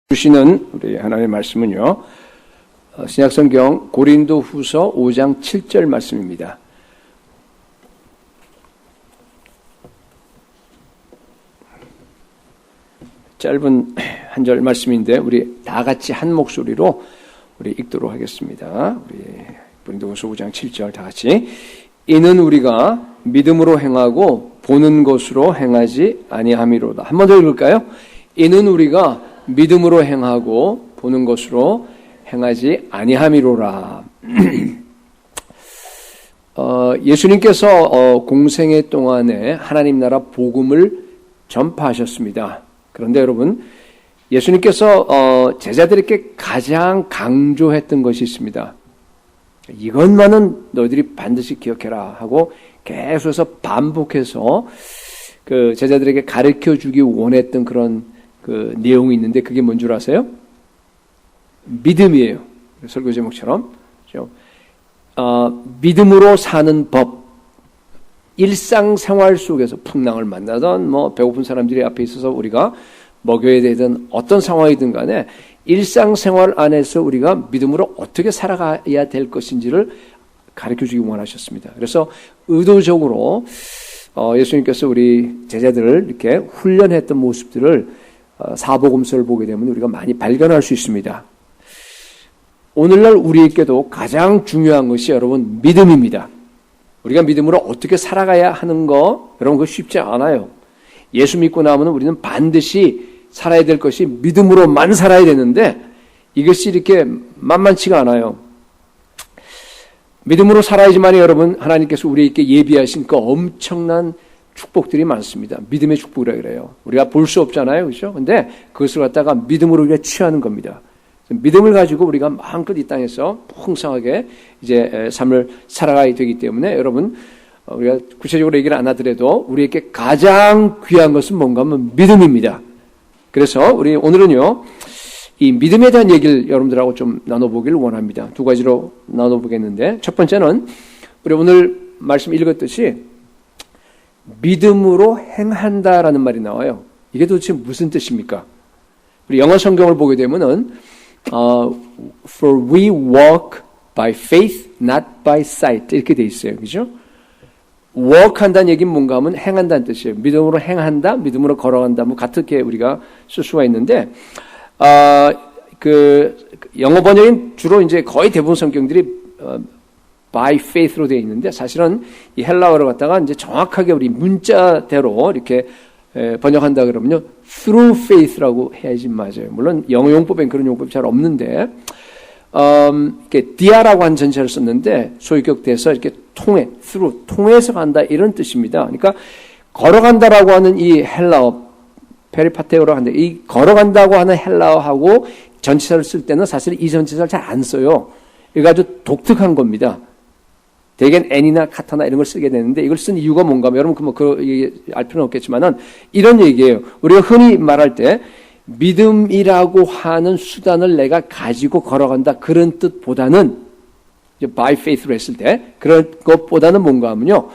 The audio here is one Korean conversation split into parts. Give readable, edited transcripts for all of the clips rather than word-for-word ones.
주시는 우리 하나님의 말씀은요, 신약성경 고린도후서 5장 7절 말씀입니다. 짧은 한 절 말씀인데 우리 다 같이 한 목소리로 우리 읽도록 하겠습니다. 우리 고린도후서 5장 7절 다 같이. 이는 우리가 믿음으로 행하고 보는 것으로 행하지 아니함이로다. 한 번 더 읽을까요? 이는 우리가 믿음으로 행하고 보는 것으로 행하지 아니함이로라. 예수님께서 공생애 동안에 하나님 나라 복음을 전파하셨습니다. 그런데 여러분, 예수님께서 제자들에게 가장 강조했던 것이 있습니다. 이것만은 너희들이 반드시 기억해라 하고 계속해서 반복해서 그 제자들에게 가르쳐 주기 원했던 그런 그 내용이 있는데 그게 뭔 줄 아세요? 믿음이에요. 설교 제목처럼. 그렇죠? 믿음으로 사는 법. 일상생활 속에서 풍랑을 만나던 배고픈 사람들이 앞에 있어서 우리가 먹여야 되던 어떤 상황이든 간에 일상생활 안에서 우리가 믿음으로 어떻게 살아가야 될 것인지를 가르쳐주기 원하셨습니다. 그래서 의도적으로 예수님께서 우리 제자들을 이렇게 훈련했던 모습들을 사복음서를 보게 되면 우리가 많이 발견할 수 있습니다. 오늘날 우리에게도 가장 중요한 것이 여러분 믿음입니다. 우리가 믿음으로 어떻게 살아가야 하는 거 여러분 그거 쉽지 않아요. 예수 믿고 나면 우리는 반드시 살아야 될 것이 믿음으로만 살아야 되는데 이것이 이렇게 만만치가 않아요. 믿음으로 살아야지만 여러분 하나님께서 우리에게 예비하신 그 엄청난 축복들이 많습니다. 믿음의 축복이라 그래요. 우리가 볼 수 없잖아요. 그렇죠? 근데 그것을 갖다가 믿음으로 우리가 취하는 겁니다. 믿음을 가지고 우리가 마음껏 이 땅에서 풍성하게 이제 삶을 살아가야 되기 때문에 여러분 우리가 구체적으로 얘기를 안 하더라도 우리에게 가장 귀한 것은 뭔가 하면 믿음입니다. 그래서 우리 오늘은요. 이 믿음에 대한 얘기를 여러분들하고 좀 나눠보기를 원합니다. 두 가지로 나눠보겠는데 첫 번째는 우리 오늘 말씀 읽었듯이 믿음으로 행한다라는 말이 나와요. 이게 도대체 무슨 뜻입니까? 우리 영어 성경을 보게 되면은 For we walk by faith, not by sight 이렇게 돼 있어요. 그죠? walk 한다는 얘기는 뭔가 하면 행한다는 뜻이에요. 믿음으로 행한다, 믿음으로 걸어간다, 같게 우리가 쓸 수가 있는데 그 영어 번역인 주로 이제 거의 대부분 성경들이 by faith로 되어 있는데 사실은 이 헬라어를 갖다가 이제 정확하게 우리 문자대로 이렇게 번역한다 그러면요 through faith라고 해야지 맞아요. 물론 영어 용법엔 그런 용법이 잘 없는데 이렇게 dia라고 한 전체를 썼는데 소유격돼서 이렇게 통해서 간다 이런 뜻입니다. 그러니까 걸어간다라고 하는 이 헬라어 페리파테오라고 하는데 이 걸어간다고 하는 헬라어하고 전치사를 쓸 때는 사실 이 전치사를 잘 안 써요. 이거 아주 독특한 겁니다. 대개는 n이나 카타나 이런 걸 쓰게 되는데 이걸 쓴 이유가 뭔가 하면 여러분 알 필요는 없겠지만은 이런 얘기예요. 우리가 흔히 말할 때 믿음이라고 하는 수단을 내가 가지고 걸어간다 그런 뜻보다는 이제 by faith로 했을 때 그런 것보다는 뭔가 하면요.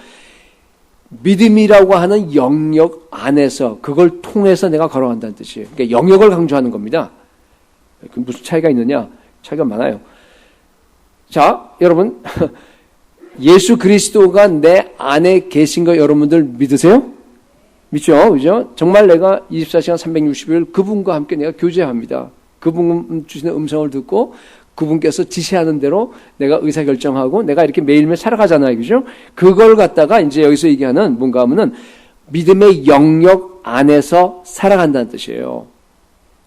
믿음이라고 하는 영역 안에서 그걸 통해서 내가 걸어간다는 뜻이에요. 그러니까 영역을 강조하는 겁니다. 무슨 차이가 있느냐? 차이가 많아요. 자, 여러분 예수 그리스도가 내 안에 계신 거 여러분들 믿으세요? 믿죠? 그죠? 정말 내가 24시간 360일 그분과 함께 내가 교제합니다. 그분 주시는 음성을 듣고 그분께서 지시하는 대로 내가 의사결정하고 내가 이렇게 매일매일 살아가잖아요. 그죠? 그걸 갖다가 이제 여기서 얘기하는 뭔가 하면은 믿음의 영역 안에서 살아간다는 뜻이에요.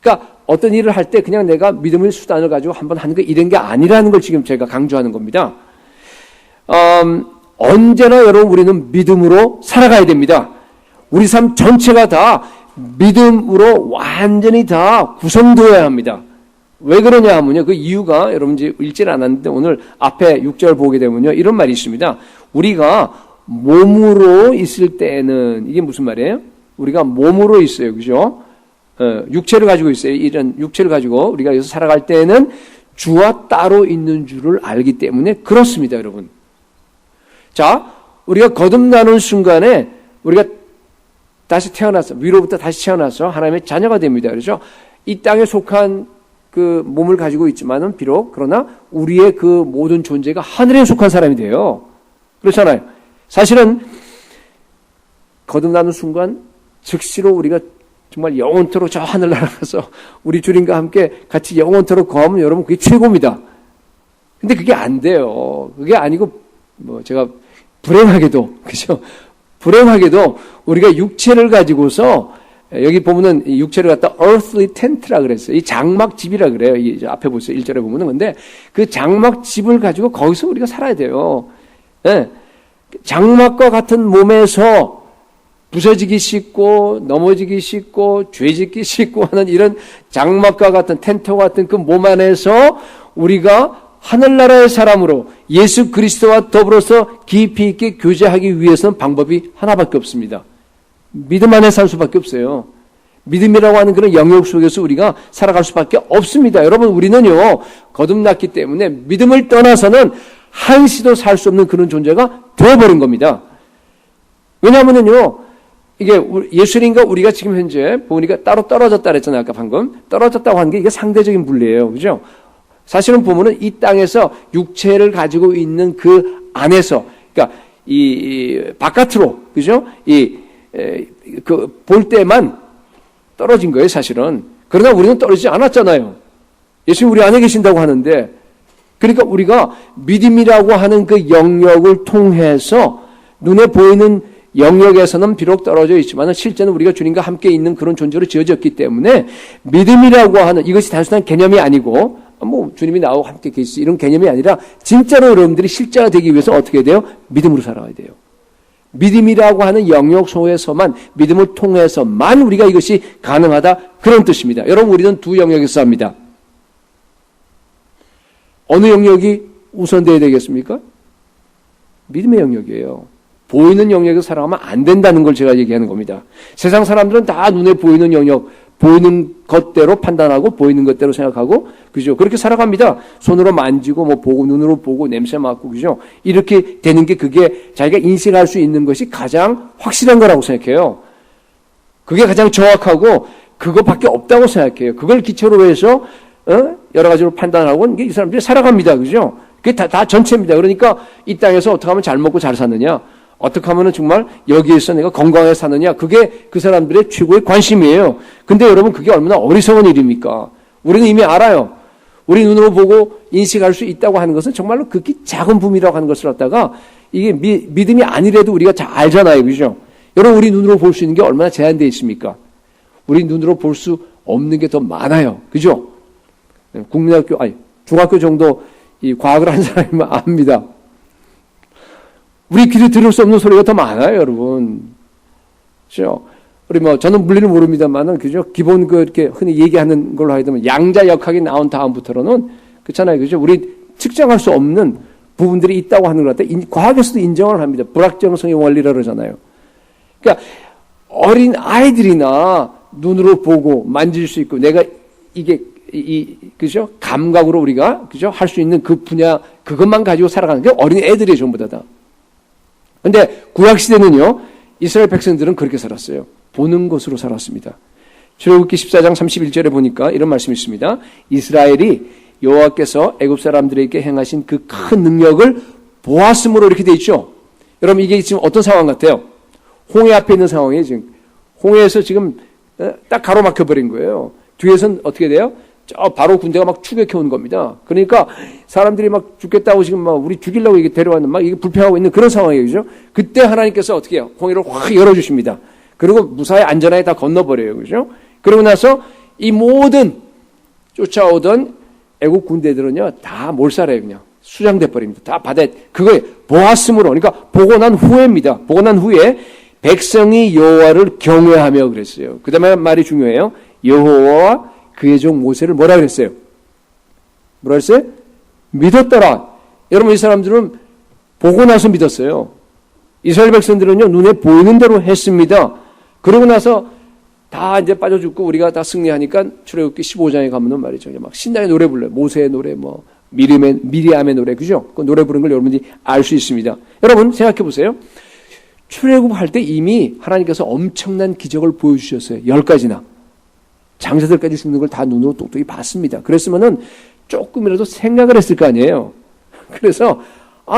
그러니까 어떤 일을 할 때 그냥 내가 믿음의 수단을 가지고 한번 하는 거 이런 게 아니라는 걸 지금 제가 강조하는 겁니다. 언제나 여러분 우리는 믿음으로 살아가야 됩니다. 우리 삶 전체가 다 믿음으로 완전히 다 구성되어야 합니다. 왜 그러냐 하면요. 그 이유가 여러분 이제 읽지는 않았는데 오늘 앞에 6절 보게 되면요. 이런 말이 있습니다. 우리가 몸으로 있을 때에는 이게 무슨 말이에요? 우리가 몸으로 있어요. 그죠? 육체를 가지고 있어요. 이런 육체를 가지고 우리가 여기서 살아갈 때에는 주와 따로 있는 줄을 알기 때문에 그렇습니다. 여러분. 자, 우리가 거듭나는 순간에 우리가 다시 태어나서 위로부터 다시 태어나서 하나님의 자녀가 됩니다. 그렇죠? 이 땅에 속한 그 몸을 가지고 있지만은 비록 그러나 우리의 그 모든 존재가 하늘에 속한 사람이 돼요. 그렇잖아요. 사실은 거듭나는 순간 즉시로 우리가 정말 영원토록 저 하늘나라 가서 우리 주님과 함께 같이 영원토록 거하면 여러분 그게 최고입니다. 근데 그게 안 돼요. 그게 아니고 뭐 제가 불행하게도 그죠? 불행하게도 우리가 육체를 가지고서 여기 보면은 육체를 갖다 earthly tent라 그랬어요. 이 장막집이라 그래요. 이 앞에 보세요. 1절에 보면은. 근데 그 장막집을 가지고 거기서 우리가 살아야 돼요. 네. 장막과 같은 몸에서 부서지기 쉽고 넘어지기 쉽고 죄짓기 쉽고 하는 이런 장막과 같은 텐트와 같은 그 몸 안에서 우리가 하늘나라의 사람으로 예수 그리스도와 더불어서 깊이 있게 교제하기 위해서는 방법이 하나밖에 없습니다. 믿음 안에 살 수밖에 없어요. 믿음이라고 하는 그런 영역 속에서 우리가 살아갈 수밖에 없습니다. 여러분, 우리는요, 거듭났기 때문에 믿음을 떠나서는 한시도 살 수 없는 그런 존재가 되어버린 겁니다. 왜냐하면요, 이게 예수님과 우리가 지금 현재 보니까 따로 떨어졌다 그랬잖아요. 아까 방금. 떨어졌다고 하는 게 이게 상대적인 분리예요. 그죠? 사실은 보면은 이 땅에서 육체를 가지고 있는 그 안에서, 그러니까 이 바깥으로, 그죠? 볼 때만 떨어진 거예요, 사실은. 그러나 우리는 떨어지지 않았잖아요. 예수님 우리 안에 계신다고 하는데, 그러니까 우리가 믿음이라고 하는 그 영역을 통해서 눈에 보이는 영역에서는 비록 떨어져 있지만 실제는 우리가 주님과 함께 있는 그런 존재로 지어졌기 때문에 믿음이라고 하는 이것이 단순한 개념이 아니고 뭐 주님이 나와 함께 계시지 이런 개념이 아니라 진짜로 여러분들이 실제가 되기 위해서 어떻게 해야 돼요? 믿음으로 살아가야 돼요. 믿음이라고 하는 영역 속에서만 믿음을 통해서만 우리가 이것이 가능하다 그런 뜻입니다. 여러분 우리는 두 영역에서 삽니다. 어느 영역이 우선돼야 되겠습니까? 믿음의 영역이에요. 보이는 영역에서 살아가면 안 된다는 걸 제가 얘기하는 겁니다. 세상 사람들은 다 눈에 보이는 영역, 보이는 것대로 판단하고 보이는 것대로 생각하고 그죠? 그렇게 살아갑니다. 손으로 만지고 뭐 보고 눈으로 보고 냄새 맡고 그죠? 이렇게 되는 게 그게 자기가 인식할 수 있는 것이 가장 확실한 거라고 생각해요. 그게 가장 정확하고 그것밖에 없다고 생각해요. 그걸 기초로 해서 여러 가지로 판단하고 이 사람들이 살아갑니다. 그죠? 그게 다 전체입니다. 그러니까 이 땅에서 어떻게 하면 잘 먹고 잘 사느냐? 어떻게 하면 정말 여기에서 내가 건강하게 사느냐? 그게 그 사람들의 최고의 관심이에요. 근데 여러분 그게 얼마나 어리석은 일입니까? 우리는 이미 알아요. 우리 눈으로 보고 인식할 수 있다고 하는 것은 정말로 극히 작은 부분이라고 하는 것을 갖다가 이게 믿음이 아니래도 우리가 잘 알잖아요. 그죠? 여러분 우리 눈으로 볼 수 있는 게 얼마나 제한되어 있습니까? 우리 눈으로 볼 수 없는 게 더 많아요. 그죠? 중학교 정도 이 과학을 한 사람이면 압니다. 우리 귀로 들을 수 없는 소리가 더 많아요, 여러분. 그죠? 우리 저는 물리는 모릅니다만은, 그죠? 기본 이렇게 흔히 얘기하는 걸로 하게 되면 양자역학이 나온 다음부터는, 그렇잖아요, 그죠? 우리 측정할 수 없는 부분들이 있다고 하는 것 같아요. 과학에서도 인정을 합니다. 불확정성의 원리라 그러잖아요. 그러니까 어린 아이들이나 눈으로 보고 만질 수 있고, 내가 이게 그죠? 감각으로 우리가, 그죠? 할 수 있는 그 분야, 그것만 가지고 살아가는 게 어린 애들이에요, 전부 다. 근데 구약시대는요, 이스라엘 백성들은 그렇게 살았어요. 보는 것으로 살았습니다. 출애굽기 14장 31절에 보니까 이런 말씀이 있습니다. 이스라엘이 여호와께서 애굽 사람들에게 행하신 그 큰 능력을 보았으므로 이렇게 돼 있죠. 여러분 이게 지금 어떤 상황 같아요? 홍해 앞에 있는 상황이에요. 지금 홍해에서 지금 딱 가로막혀 버린 거예요. 뒤에서는 어떻게 돼요? 저 바로 군대가 막 추격해 온 겁니다. 그러니까 사람들이 막 죽겠다고 지금 막 우리 죽이려고 이게 데려왔는 막 이게 불평하고 있는 그런 상황이에요. 그죠? 그때 하나님께서 어떻게 해요? 홍해를 확 열어주십니다. 그리고 무사히 안전하게 다 건너버려요. 그죠? 그러고 나서 이 모든 쫓아오던 애국 군대들은요, 다 몰살해요. 그냥 수장돼 버립니다. 다 바다에, 그거에 보았으므로, 그러니까 보고 난 후에입니다. 보고 난 후에 백성이 여호와를 경외하며 그랬어요. 그 다음에 말이 중요해요. 여호와와 그의 종 모세를 뭐라 그랬어요? 뭐라 그랬어요? 믿었더라. 여러분 이 사람들은 보고 나서 믿었어요. 이스라엘 백성들은요 눈에 보이는 대로 했습니다. 그러고 나서 다 이제 빠져 죽고 우리가 다 승리하니까 출애굽기 15장에 가면은 말이죠. 막 신나게 노래 불러요. 모세의 노래, 뭐 미리암의 노래, 그죠? 그 노래 부르는 걸 여러분들이 알 수 있습니다. 여러분 생각해 보세요. 출애굽할 때 이미 하나님께서 엄청난 기적을 보여주셨어요. 10가지나. 장자들까지 죽는 걸 다 눈으로 똑똑히 봤습니다. 그랬으면은 조금이라도 생각을 했을 거 아니에요. 그래서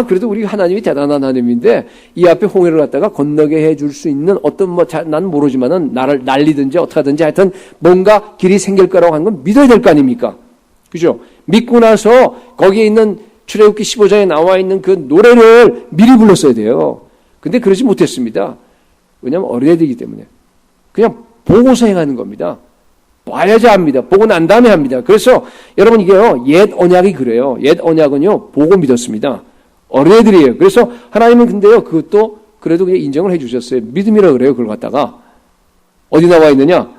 그래도 우리 하나님이 대단한 하나님인데 이 앞에 홍해를 갖다가 건너게 해줄 수 있는 어떤 난 모르지만은 나를 날리든지 어떻게 하든지 하여튼 뭔가 길이 생길 거라고 하는 건 믿어야 될 거 아닙니까? 그죠? 믿고 나서 거기에 있는 출애굽기 15장에 나와 있는 그 노래를 미리 불렀어야 돼요. 근데 그러지 못했습니다. 왜냐하면 어린애들이기 때문에. 그냥 보고서 행하는 겁니다. 봐야지 합니다. 보고 난 다음에 합니다. 그래서 여러분 이게요, 옛 언약이 그래요. 옛 언약은요, 보고 믿었습니다. 어린애들이에요. 그래서 하나님은 근데요, 그것도 그래도 그냥 인정을 해 주셨어요. 믿음이라 그래요. 그걸 갖다가. 어디 나와 있느냐?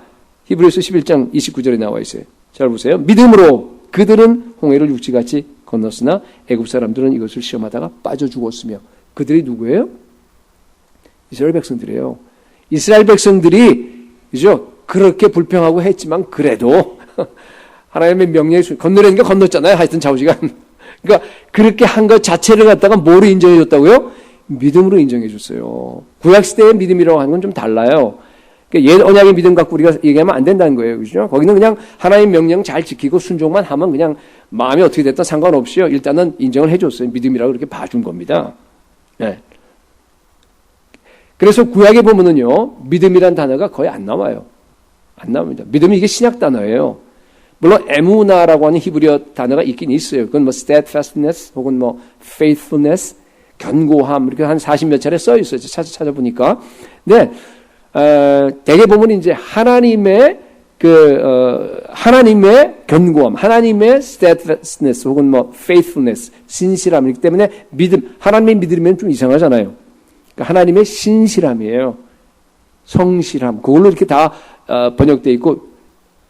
히브리서 11장 29절에 나와 있어요. 잘 보세요. 믿음으로 그들은 홍해를 육지같이 건넜으나 애굽 사람들은 이것을 시험하다가 빠져 죽었으며. 그들이 누구예요? 이스라엘 백성들이에요. 이스라엘 백성들이 그죠? 그렇게 불평하고 했지만 그래도 하나님의 명령에 건너라는 게 건넜잖아요. 하여튼 좌우지간. 그러니까 그렇게 한 것 자체를 갖다가 뭐로 인정해 줬다고요? 믿음으로 인정해 줬어요. 구약 시대의 믿음이라고 하는 건 좀 달라요. 그러니까 옛 언약의 믿음 갖고 우리가 얘기하면 안 된다는 거예요. 그죠? 거기는 그냥 하나님의 명령 잘 지키고 순종만 하면 그냥 마음이 어떻게 됐든 상관없이요. 일단은 인정을 해 줬어요. 믿음이라고 그렇게 봐준 겁니다. 네. 그래서 구약에 보면은요, 믿음이란 단어가 거의 안 나와요. 안 나옵니다. 믿음이 이게 신약 단어예요. 물론 에무나라고 하는 히브리어 단어가 있긴 있어요. 그건 뭐 steadfastness 혹은 뭐 faithfulness, 견고함 이렇게 한 40몇 차례 써 있어요. 찾아보니까. 근데 대개 보면 이제 하나님의 하나님의 견고함, 하나님의 steadfastness 혹은 뭐 faithfulness, 신실함이기 때문에 믿음, 하나님의 믿음이면 좀 이상하잖아요. 그러니까 하나님의 신실함이에요. 성실함. 그걸로 이렇게 다 번역되어 있고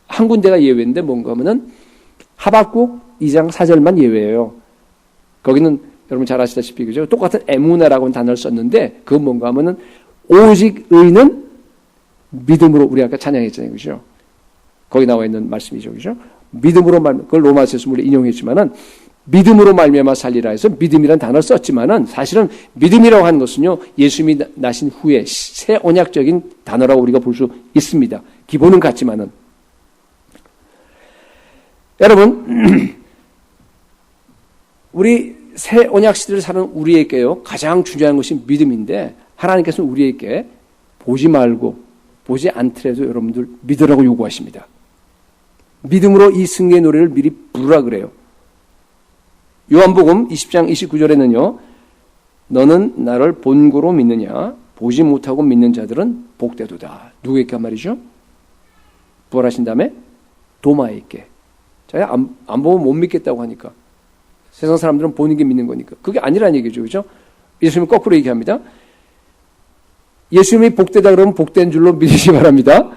한 군데가 예외인데 뭔가 하면은 하박국 2장 4절만 예외예요. 거기는 여러분 잘 아시다시피 그죠? 똑같은 에무나라고 하는 단어를 썼는데 그건 뭔가 하면은 오직 의는 믿음으로 우리 아까 찬양했잖아요. 그죠? 거기 나와 있는 말씀이죠. 그죠? 믿음으로 그걸 로마서에서 우리 인용했지만은 믿음으로 말미암아 살리라 해서 믿음이라는 단어를 썼지만은 사실은 믿음이라고 하는 것은요. 예수님이 나신 후에 새 언약적인 단어라고 우리가 볼 수 있습니다. 기본은 같지만은 여러분 우리 새 언약 시대를 사는 우리에게요. 가장 중요한 것이 믿음인데 하나님께서는 우리에게 보지 말고 보지 않더라도 여러분들 믿으라고 요구하십니다. 믿음으로 이 승리의 노래를 미리 부르라 그래요. 요한복음 20장 29절에는요. 너는 나를 본고로 믿느냐 보지 못하고 믿는 자들은 복되도다. 누구에게 한 말이죠? 부활하신 다음에 도마에게. 자, 안 보면 못 믿겠다고 하니까. 세상 사람들은 보는 게 믿는 거니까. 그게 아니라는 얘기죠. 그렇죠? 예수님은 거꾸로 얘기합니다. 예수님이 복되다 그러면 복된 줄로 믿으시기 바랍니다.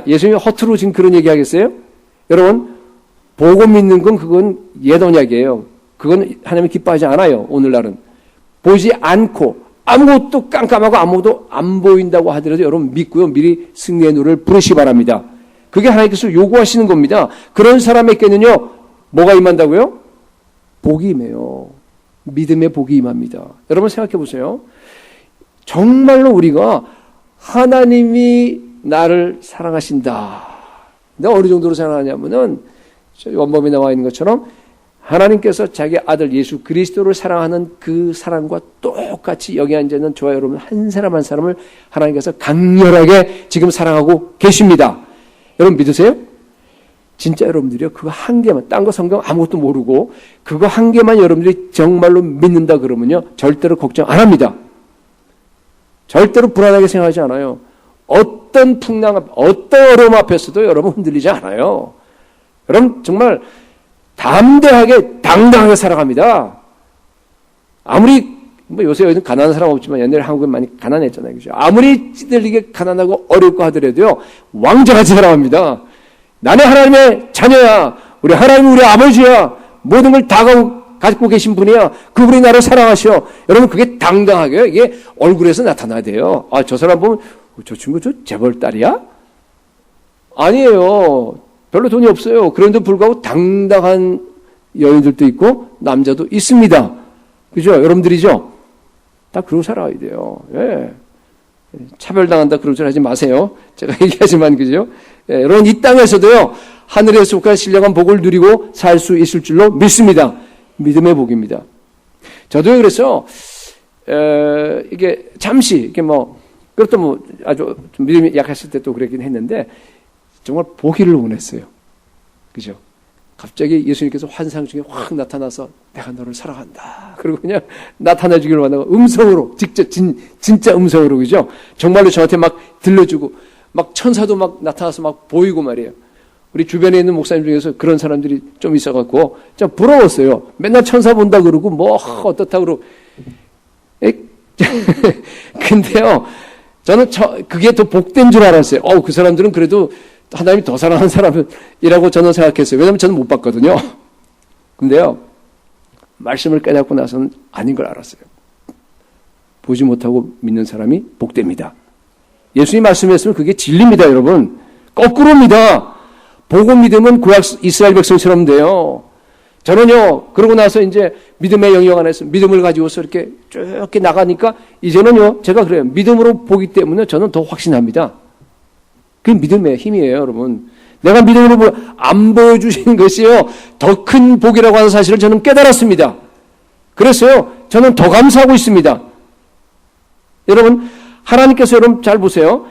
예수님이 허투루 지금 그런 얘기 하겠어요? 여러분, 보고 믿는 건 그건 옛 언약이에요. 그건 하나님이 기뻐하지 않아요. 오늘날은. 보지 않고 아무것도 깜깜하고 아무것도 안 보인다고 하더라도 여러분 믿고요. 미리 승리의 노래를 부르시기 바랍니다. 그게 하나님께서 요구하시는 겁니다. 그런 사람에게는요. 뭐가 임한다고요? 복이 임해요. 믿음의 복이 임합니다. 여러분 생각해 보세요. 정말로 우리가 하나님이 나를 사랑하신다. 내가 어느 정도로 사랑하냐면은 원범에 나와 있는 것처럼 하나님께서 자기 아들 예수 그리스도를 사랑하는 그 사랑과 똑같이 여기 앉아있는 저와 여러분 한 사람 한 사람을 하나님께서 강렬하게 지금 사랑하고 계십니다. 여러분 믿으세요? 진짜 여러분들이요 그거 한 개만, 딴 거 성경 아무것도 모르고 그거 한 개만 여러분들이 정말로 믿는다 그러면요 절대로 걱정 안 합니다. 절대로 불안하게 생각하지 않아요. 어떤 풍랑, 어떤 어려움 앞에서도 여러분 흔들리지 않아요. 여러분 정말 담대하게 당당하게 살아갑니다. 아무리 뭐 요새 여기는 가난한 사람 없지만 옛날에 한국은 많이 가난했잖아요. 그죠? 아무리 찌들리게 가난하고 어렵고 하더라도요. 왕자같이 살아갑니다. 나는 하나님의 자녀야. 우리 하나님은 우리 아버지야. 모든 걸 다 가지고 계신 분이야. 그분이 나를 사랑하셔. 여러분 그게 당당하게 이게 얼굴에서 나타나야 돼요. 아, 저 사람 보면 저 친구 저 재벌 딸이야? 아니에요. 별로 돈이 없어요. 그런데 불구하고 당당한 여인들도 있고 남자도 있습니다. 그죠? 여러분들이죠? 다 그러고 살아야 돼요. 예. 차별당한다 그런 소리 하지 마세요. 제가 얘기하지만 그죠? 예, 여러분 이 땅에서도요 하늘에 속한 신령한 복을 누리고 살 수 있을 줄로 믿습니다. 믿음의 복입니다. 저도 그래서 이게 잠시 이게 뭐 그것도 뭐 아주 좀 믿음이 약했을 때 또 그랬긴 했는데 정말 보기를 원했어요. 그죠? 갑자기 예수님께서 환상 중에 확 나타나서 내가 너를 사랑한다. 그리고 그냥 나타나 주기를 원하고 음성으로 직접 진짜 음성으로 그죠? 정말로 저한테 막 들려주고 막 천사도 막 나타나서 막 보이고 말이에요. 우리 주변에 있는 목사님 중에서 그런 사람들이 좀 있어갖고 좀 부러웠어요. 맨날 천사 본다 그러고 뭐 어떻다 그러고. 근데요, 저는 그게 더 복된 줄 알았어요. 그 사람들은 그래도 하나님이 더 사랑하는 사람이라고 저는 생각했어요. 왜냐하면 저는 못 봤거든요. 근데요, 말씀을 깨닫고 나서는 아닌 걸 알았어요. 보지 못하고 믿는 사람이 복됩니다. 예수님 말씀했으면 그게 진리입니다, 여러분. 거꾸로입니다. 보고 믿으면 구약 이스라엘 백성처럼 돼요. 저는요, 그러고 나서 이제 믿음의 영역 안에서 믿음을 가지고서 이렇게 쭉 나가니까 이제는요, 제가 그래요. 믿음으로 보기 때문에 저는 더 확신합니다. 그게 믿음의 힘이에요, 여러분. 내가 믿음으로 안 보여주시는 것이요, 더 큰 복이라고 하는 사실을 저는 깨달았습니다. 그래서요, 저는 더 감사하고 있습니다. 여러분, 하나님께서 여러분 잘 보세요.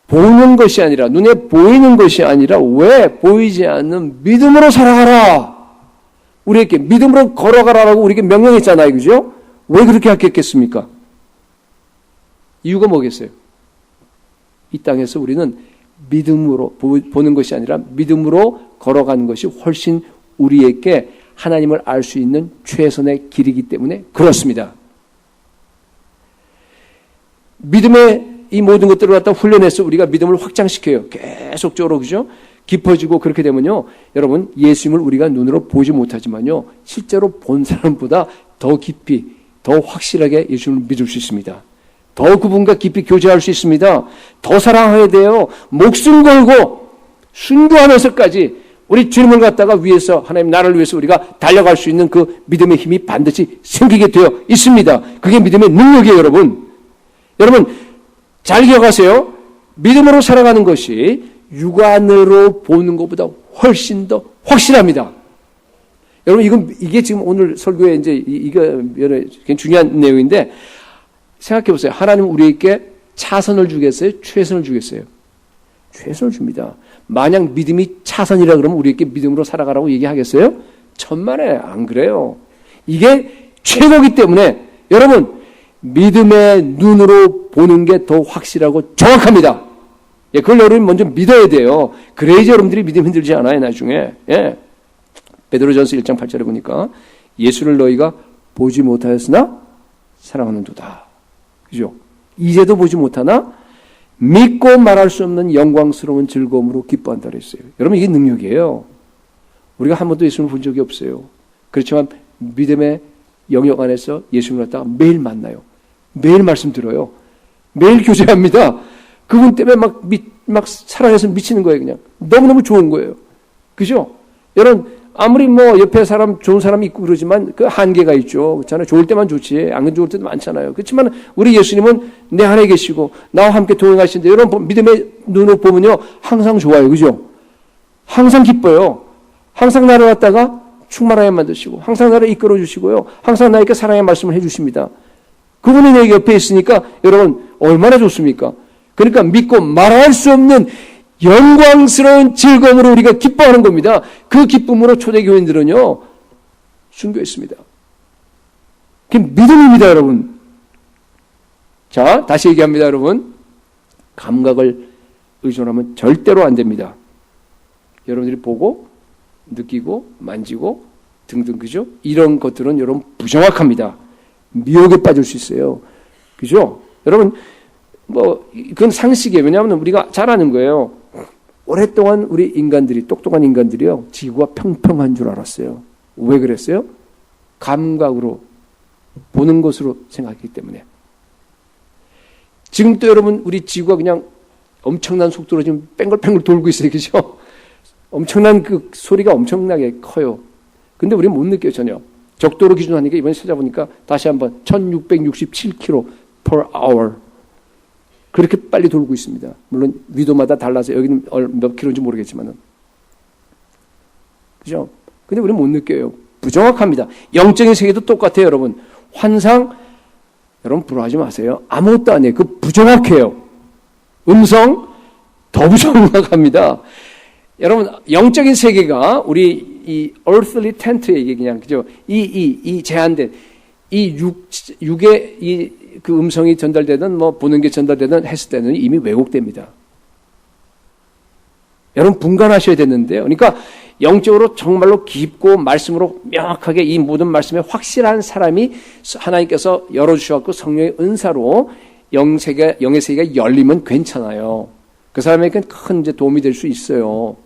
보는 것이 아니라, 눈에 보이는 것이 아니라, 왜 보이지 않는 믿음으로 살아가라. 우리에게 믿음으로 걸어가라라고 우리에게 명령했잖아요. 그죠? 왜 그렇게 하겠습니까? 이유가 뭐겠어요? 이 땅에서 우리는 믿음으로 보는 것이 아니라 믿음으로 걸어가는 것이 훨씬 우리에게 하나님을 알 수 있는 최선의 길이기 때문에 그렇습니다. 믿음의 이 모든 것들을 갖다 훈련해서 우리가 믿음을 확장시켜요. 계속적으로, 그죠? 깊어지고 그렇게 되면요. 여러분, 예수님을 우리가 눈으로 보지 못하지만요. 실제로 본 사람보다 더 깊이, 더 확실하게 예수님을 믿을 수 있습니다. 더 그분과 깊이 교제할 수 있습니다. 더 사랑해야 돼요. 목숨 걸고 순교하면서까지 우리 주님을 갖다가 위해서, 하나님 나라를 위해서 우리가 달려갈 수 있는 그 믿음의 힘이 반드시 생기게 되어 있습니다. 그게 믿음의 능력이에요, 여러분. 여러분, 잘 기억하세요. 믿음으로 살아가는 것이 육안으로 보는 것보다 훨씬 더 확실합니다. 여러분, 이게 지금 오늘 설교에 이제 이게 굉장히 중요한 내용인데, 생각해 보세요. 하나님은 우리에게 차선을 주겠어요? 최선을 주겠어요? 최선을 줍니다. 만약 믿음이 차선이라 그러면 우리에게 믿음으로 살아가라고 얘기하겠어요? 천만에 안 그래요. 이게 최고이기 때문에 여러분, 믿음의 눈으로 보는 게 더 확실하고 정확합니다. 예, 그걸 여러분이 먼저 믿어야 돼요. 그래야지 여러분들이 믿음 힘들지 않아요, 나중에. 예. 베드로전서 1장 8절에 보니까 예수를 너희가 보지 못하였으나 사랑하는도다. 그죠? 이제도 보지 못하나 믿고 말할 수 없는 영광스러운 즐거움으로 기뻐한다 그랬어요. 여러분, 이게 능력이에요. 우리가 한 번도 예수님을 본 적이 없어요. 그렇지만 믿음의 영역 안에서 예수님을 갖다가 매일 만나요. 매일 말씀 들어요. 매일 교제합니다. 그분 때문에 막 사랑해서 미치는 거예요, 그냥. 너무너무 좋은 거예요. 그죠? 여러분, 아무리 뭐 옆에 좋은 사람이 있고 그러지만 그 한계가 있죠. 그렇잖아요. 좋을 때만 좋지. 안 좋을 때도 많잖아요. 그렇지만 우리 예수님은 내 안에 계시고 나와 함께 동행하시는데 여러분 믿음의 눈으로 보면요. 항상 좋아요. 그죠? 항상 기뻐요. 항상 나를 갖다가 충만하게 만드시고 항상 나를 이끌어 주시고요. 항상 나에게 사랑의 말씀을 해 주십니다. 그분이 내 옆에 있으니까 여러분 얼마나 좋습니까? 그러니까 믿고 말할 수 없는 영광스러운 즐거움으로 우리가 기뻐하는 겁니다. 그 기쁨으로 초대교인들은요 순교했습니다. 그게 믿음입니다, 여러분. 자, 다시 얘기합니다, 여러분. 감각을 의존하면 절대로 안 됩니다. 여러분들이 보고 느끼고 만지고 등등, 그죠? 이런 것들은 여러분 부정확합니다. 미혹에 빠질 수 있어요. 그죠? 여러분, 그건 상식이에요. 왜냐하면 우리가 잘 아는 거예요. 오랫동안 우리 인간들이, 똑똑한 인간들이요, 지구가 평평한 줄 알았어요. 왜 그랬어요? 감각으로, 보는 것으로 생각했기 때문에. 지금 또 여러분, 우리 지구가 그냥 엄청난 속도로 지금 뺑글뺑글 돌고 있어요. 그죠? 엄청난 그 소리가 엄청나게 커요. 근데 우리는 못 느껴요, 전혀. 적도로 기준하니까 이번에 찾아보니까 다시 한번 1667km per hour. 그렇게 빨리 돌고 있습니다. 물론 위도마다 달라서 여기는 몇 킬로인지 모르겠지만은. 그죠? 근데 우리는 못 느껴요. 부정확합니다. 영적인 세계도 똑같아요, 여러분. 환상, 여러분 불안하지 마세요. 아무것도 아니에요. 그 부정확해요. 음성, 더 부정확합니다. 여러분, 영적인 세계가 우리 이 earthly tent에 이게 그냥, 그죠? 이 제한된, 육의 그 음성이 전달되든 뭐 보는 게 전달되든 했을 때는 이미 왜곡됩니다. 여러분 분간하셔야 되는데요. 그러니까 영적으로 정말로 깊고 말씀으로 명확하게 이 모든 말씀에 확실한 사람이 하나님께서 열어주셔서 성령의 은사로 영의 세계가 열리면 괜찮아요. 그 사람에게 큰 이제 도움이 될 수 있어요.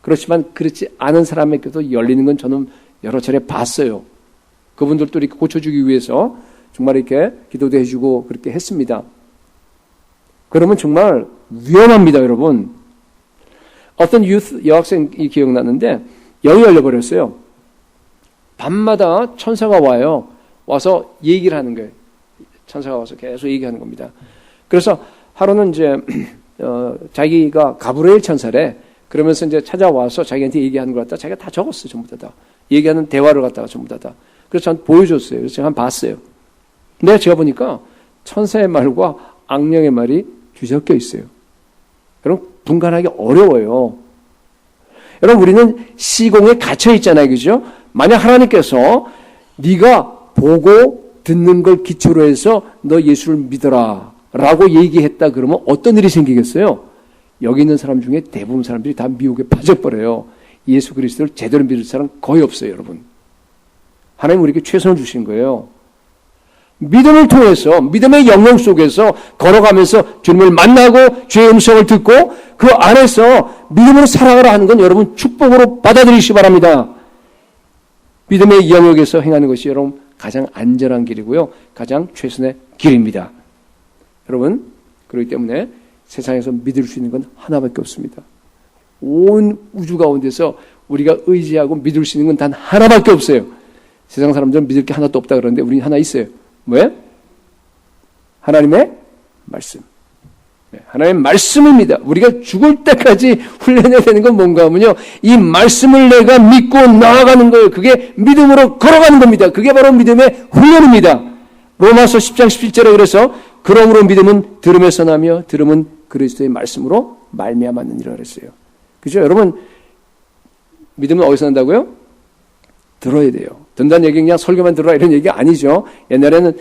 그렇지만 그렇지 않은 사람에게도 열리는 건 저는 여러 차례 봤어요. 그분들도 이렇게 고쳐주기 위해서 정말 이렇게 기도도 해주고 그렇게 했습니다. 그러면 정말 위험합니다, 여러분. 어떤 여학생이 기억나는데 영이 열려버렸어요. 밤마다 천사가 와요. 와서 얘기를 하는 거예요. 천사가 와서 계속 얘기하는 겁니다. 그래서 하루는 이제 자기가 가브리엘 천사래. 그러면서 이제 찾아와서 자기한테 얘기하는 걸 갖다 자기가 다 적었어요. 전부 다. 얘기하는 대화를 갖다가 전부 다. 그래서 저한테 보여줬어요. 그래서 제가 한번 봤어요. 근데 제가 보니까 천사의 말과 악령의 말이 뒤섞여 있어요. 여러분 분간하기 어려워요. 여러분 우리는 시공에 갇혀 있잖아요. 그죠? 만약 하나님께서 네가 보고 듣는 걸 기초로 해서 너 예수를 믿어라 라고 얘기했다 그러면 어떤 일이 생기겠어요? 여기 있는 사람 중에 대부분 사람들이 다 미혹에 빠져버려요. 예수 그리스도를 제대로 믿을 사람 거의 없어요. 여러분. 하나님 우리에게 최선을 주신 거예요. 믿음을 통해서 믿음의 영역 속에서 걸어가면서 주님을 만나고 주의 음성을 듣고 그 안에서 믿음으로 살아가라 하는 건 여러분 축복으로 받아들이시기 바랍니다. 믿음의 영역에서 행하는 것이 여러분 가장 안전한 길이고요. 가장 최선의 길입니다. 여러분 그렇기 때문에 세상에서 믿을 수 있는 건 하나밖에 없습니다. 온 우주 가운데서 우리가 의지하고 믿을 수 있는 건 단 하나밖에 없어요. 세상 사람들은 믿을 게 하나도 없다 그러는데 우리는 하나 있어요. 뭐예요? 하나님의 말씀. 하나님의 말씀입니다. 우리가 죽을 때까지 훈련해야 되는 건 뭔가 하면요. 이 말씀을 내가 믿고 나아가는 거예요. 그게 믿음으로 걸어가는 겁니다. 그게 바로 믿음의 훈련입니다. 로마서 10장 17절에 그래서 그러므로 믿음은 들음에서 나며 들음은 그리스도의 말씀으로 말미암았느니라 그랬어요. 그죠? 여러분 믿음은 어디서 난다고요? 들어야 돼요. 듣는다는 얘기 그냥 설교만 들어라 이런 얘기 아니죠. 옛날에는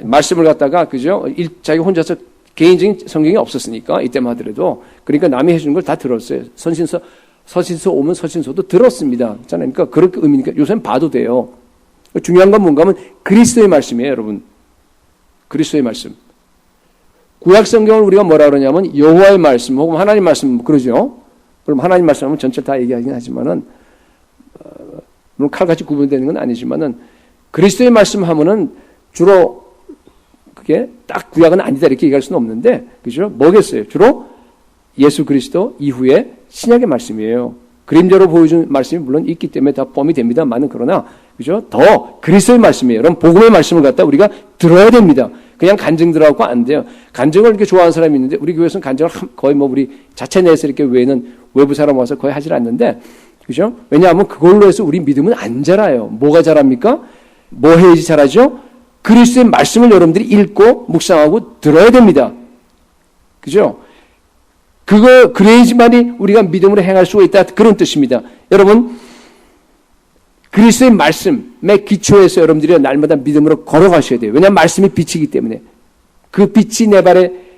말씀을 갖다가 그죠? 자기 혼자서 개인적인 성경이 없었으니까 이때만 하더라도 그러니까 남이 해주는 걸 다 들었어요. 서신서 오면 서신서도 들었습니다. 그러니까 그렇게 의미니까 요새는 봐도 돼요. 중요한 건 뭔가 하면 그리스도의 말씀이에요, 여러분. 그리스도의 말씀. 구약 성경을 우리가 뭐라 그러냐면 여호와의 말씀 혹은 하나님 말씀 그러죠. 그럼 하나님 말씀하면 전체 다 얘기하긴 하지만은 물론 칼같이 구분되는 건 아니지만은 그리스도의 말씀하면은 주로 그게 딱 구약은 아니다 이렇게 얘기할 수는 없는데 그죠? 뭐겠어요? 주로 예수 그리스도 이후에 신약의 말씀이에요. 그림자로 보여준 말씀이 물론 있기 때문에 다 포함이 됩니다만은 그러나 그죠? 더 그리스도의 말씀이에요. 여러분 복음의 말씀을 갖다 우리가 들어야 됩니다. 그냥 간증 들어가고 안 돼요. 간증을 이렇게 좋아하는 사람이 있는데 우리 교회에서는 간증을 거의 뭐 우리 자체 내에서 이렇게 외에는 외부 사람 와서 거의 하질 않는데 그죠? 왜냐하면 그걸로 해서 우리 믿음은 안 자라요. 뭐가 자랍니까? 뭐 해야지 자라죠? 그리스도의 말씀을 여러분들이 읽고 묵상하고 들어야 됩니다. 그죠? 그래야지만이 우리가 믿음으로 행할 수가 있다. 그런 뜻입니다. 여러분, 그리스도의 말씀의 기초에서 여러분들이 날마다 믿음으로 걸어가셔야 돼요. 왜냐하면 말씀이 빛이기 때문에. 그 빛이 내 발의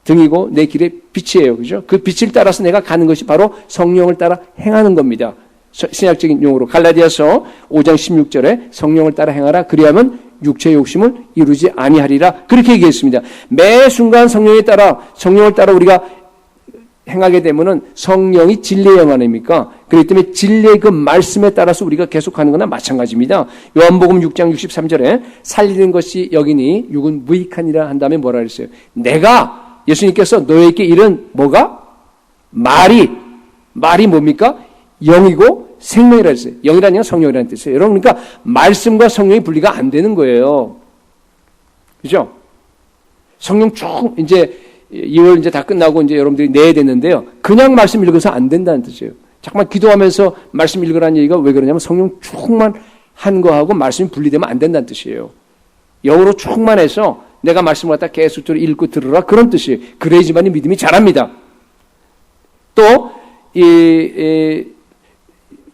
등이고 내 길의 빛이에요. 그죠? 그 빛을 따라서 내가 가는 것이 바로 성령을 따라 행하는 겁니다. 신약적인 용어로 갈라디아서 5장 16절에 성령을 따라 행하라. 그리하면 육체의 욕심을 이루지 아니하리라. 그렇게 얘기했습니다. 매 순간 성령을 따라 우리가 행하게 되면은 성령이 진리의 영 아닙니까? 그렇기 때문에 진리의 그 말씀에 따라서 우리가 계속하는 거나 마찬가지입니다. 요한복음 6장 63절에 살리는 것이 여기니 육은 무익하니라 한 다음에 뭐라 그랬어요? 내가 예수님께서 너에게 이른 뭐가? 말이 뭡니까? 영이고 생명이라 했어요. 영이라는 건 성령이라는 뜻이에요. 여러분 그러니까 말씀과 성령이 분리가 안 되는 거예요. 그죠? 성령 쭉 이제 2월 이제 다 끝나고 이제 여러분들이 내야 되는데요. 그냥 말씀 읽어서 안 된다는 뜻이에요. 잠깐만 기도하면서 말씀 읽으라는 얘기가 왜 그러냐면 성령 충만한 거하고 말씀이 분리되면 안 된다는 뜻이에요. 영으로 충만해서 내가 말씀을 갖다 계속적으로 읽고 들으라 그런 뜻이에요. 그래야지만이 믿음이 자랍니다. 또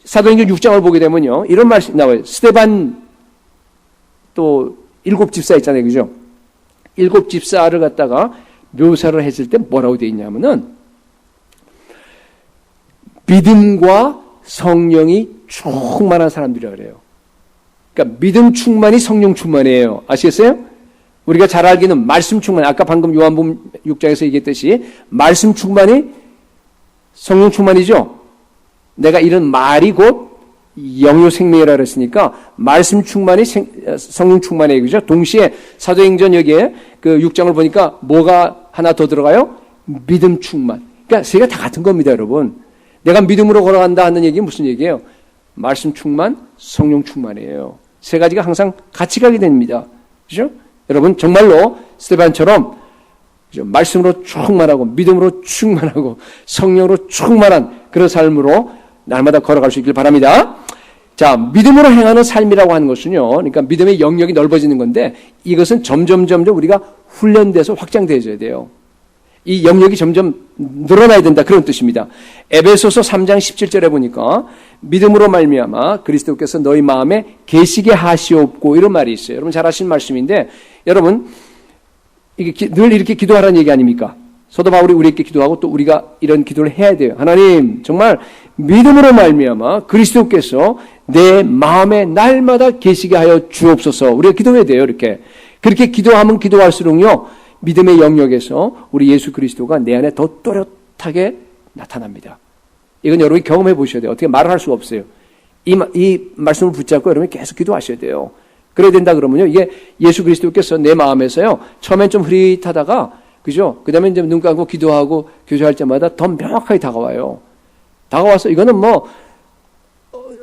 사도행전 6장을 보게 되면요. 이런 말씀이 나와요. 스데반 또 7 집사 있잖아요. 그죠? 7 집사를 갖다가 묘사를 했을 때 뭐라고 되어 있냐면은 믿음과 성령이 충만한 사람들이라고 그래요. 그러니까 믿음 충만이 성령 충만이에요. 아시겠어요? 우리가 잘 알기는 말씀 충만, 아까 방금 요한복음 6장에서 얘기했듯이 말씀 충만이 성령 충만이죠. 내가 이런 말이 곧 영요 생명이라 그랬으니까 말씀 충만이 성령 충만이에요. 그죠? 동시에 사도행전 여기에 그 6장을 보니까 뭐가 하나 더 들어가요? 믿음 충만. 그러니까 세 개가 다 같은 겁니다, 여러분. 내가 믿음으로 걸어간다 하는 얘기는 무슨 얘기예요? 말씀 충만, 성령 충만이에요. 세 가지가 항상 같이 가게 됩니다. 그죠? 여러분 정말로 스데반처럼 말씀으로 충만하고 믿음으로 충만하고 성령으로 충만한 그런 삶으로 날마다 걸어갈 수 있길 바랍니다. 자, 믿음으로 행하는 삶이라고 하는 것은요. 그러니까 믿음의 영역이 넓어지는 건데 이것은 점점 우리가 훈련돼서 확장되어져야 돼요. 이 영역이 점점 늘어나야 된다 그런 뜻입니다. 에베소서 3장 17절에 보니까 믿음으로 말미암아 그리스도께서 너희 마음에 계시게 하시옵고 이런 말이 있어요. 여러분 잘 아시는 말씀인데 여러분 이게 늘 이렇게 기도하라는 얘기 아닙니까? 사도 바울이 우리에게 기도하고 또 우리가 이런 기도를 해야 돼요. 하나님 정말 믿음으로 말미암아 그리스도께서 내 마음에 날마다 계시게 하여 주옵소서. 우리가 기도해야 돼요. 이렇게 그렇게 기도하면 기도할수록요 믿음의 영역에서 우리 예수 그리스도가 내 안에 더 또렷하게 나타납니다. 이건 여러분이 경험해 보셔야 돼요. 어떻게 말을 할 수가 없어요. 이 말씀을 붙잡고 여러분이 계속 기도하셔야 돼요. 그래야 된다 그러면요. 이게 예수 그리스도께서 내 마음에서요. 처음엔 좀 흐릿하다가 그죠? 그 다음에 이제 눈 감고 기도하고 교제할 때마다 더 명확하게 다가와요. 다가와서 이거는 뭐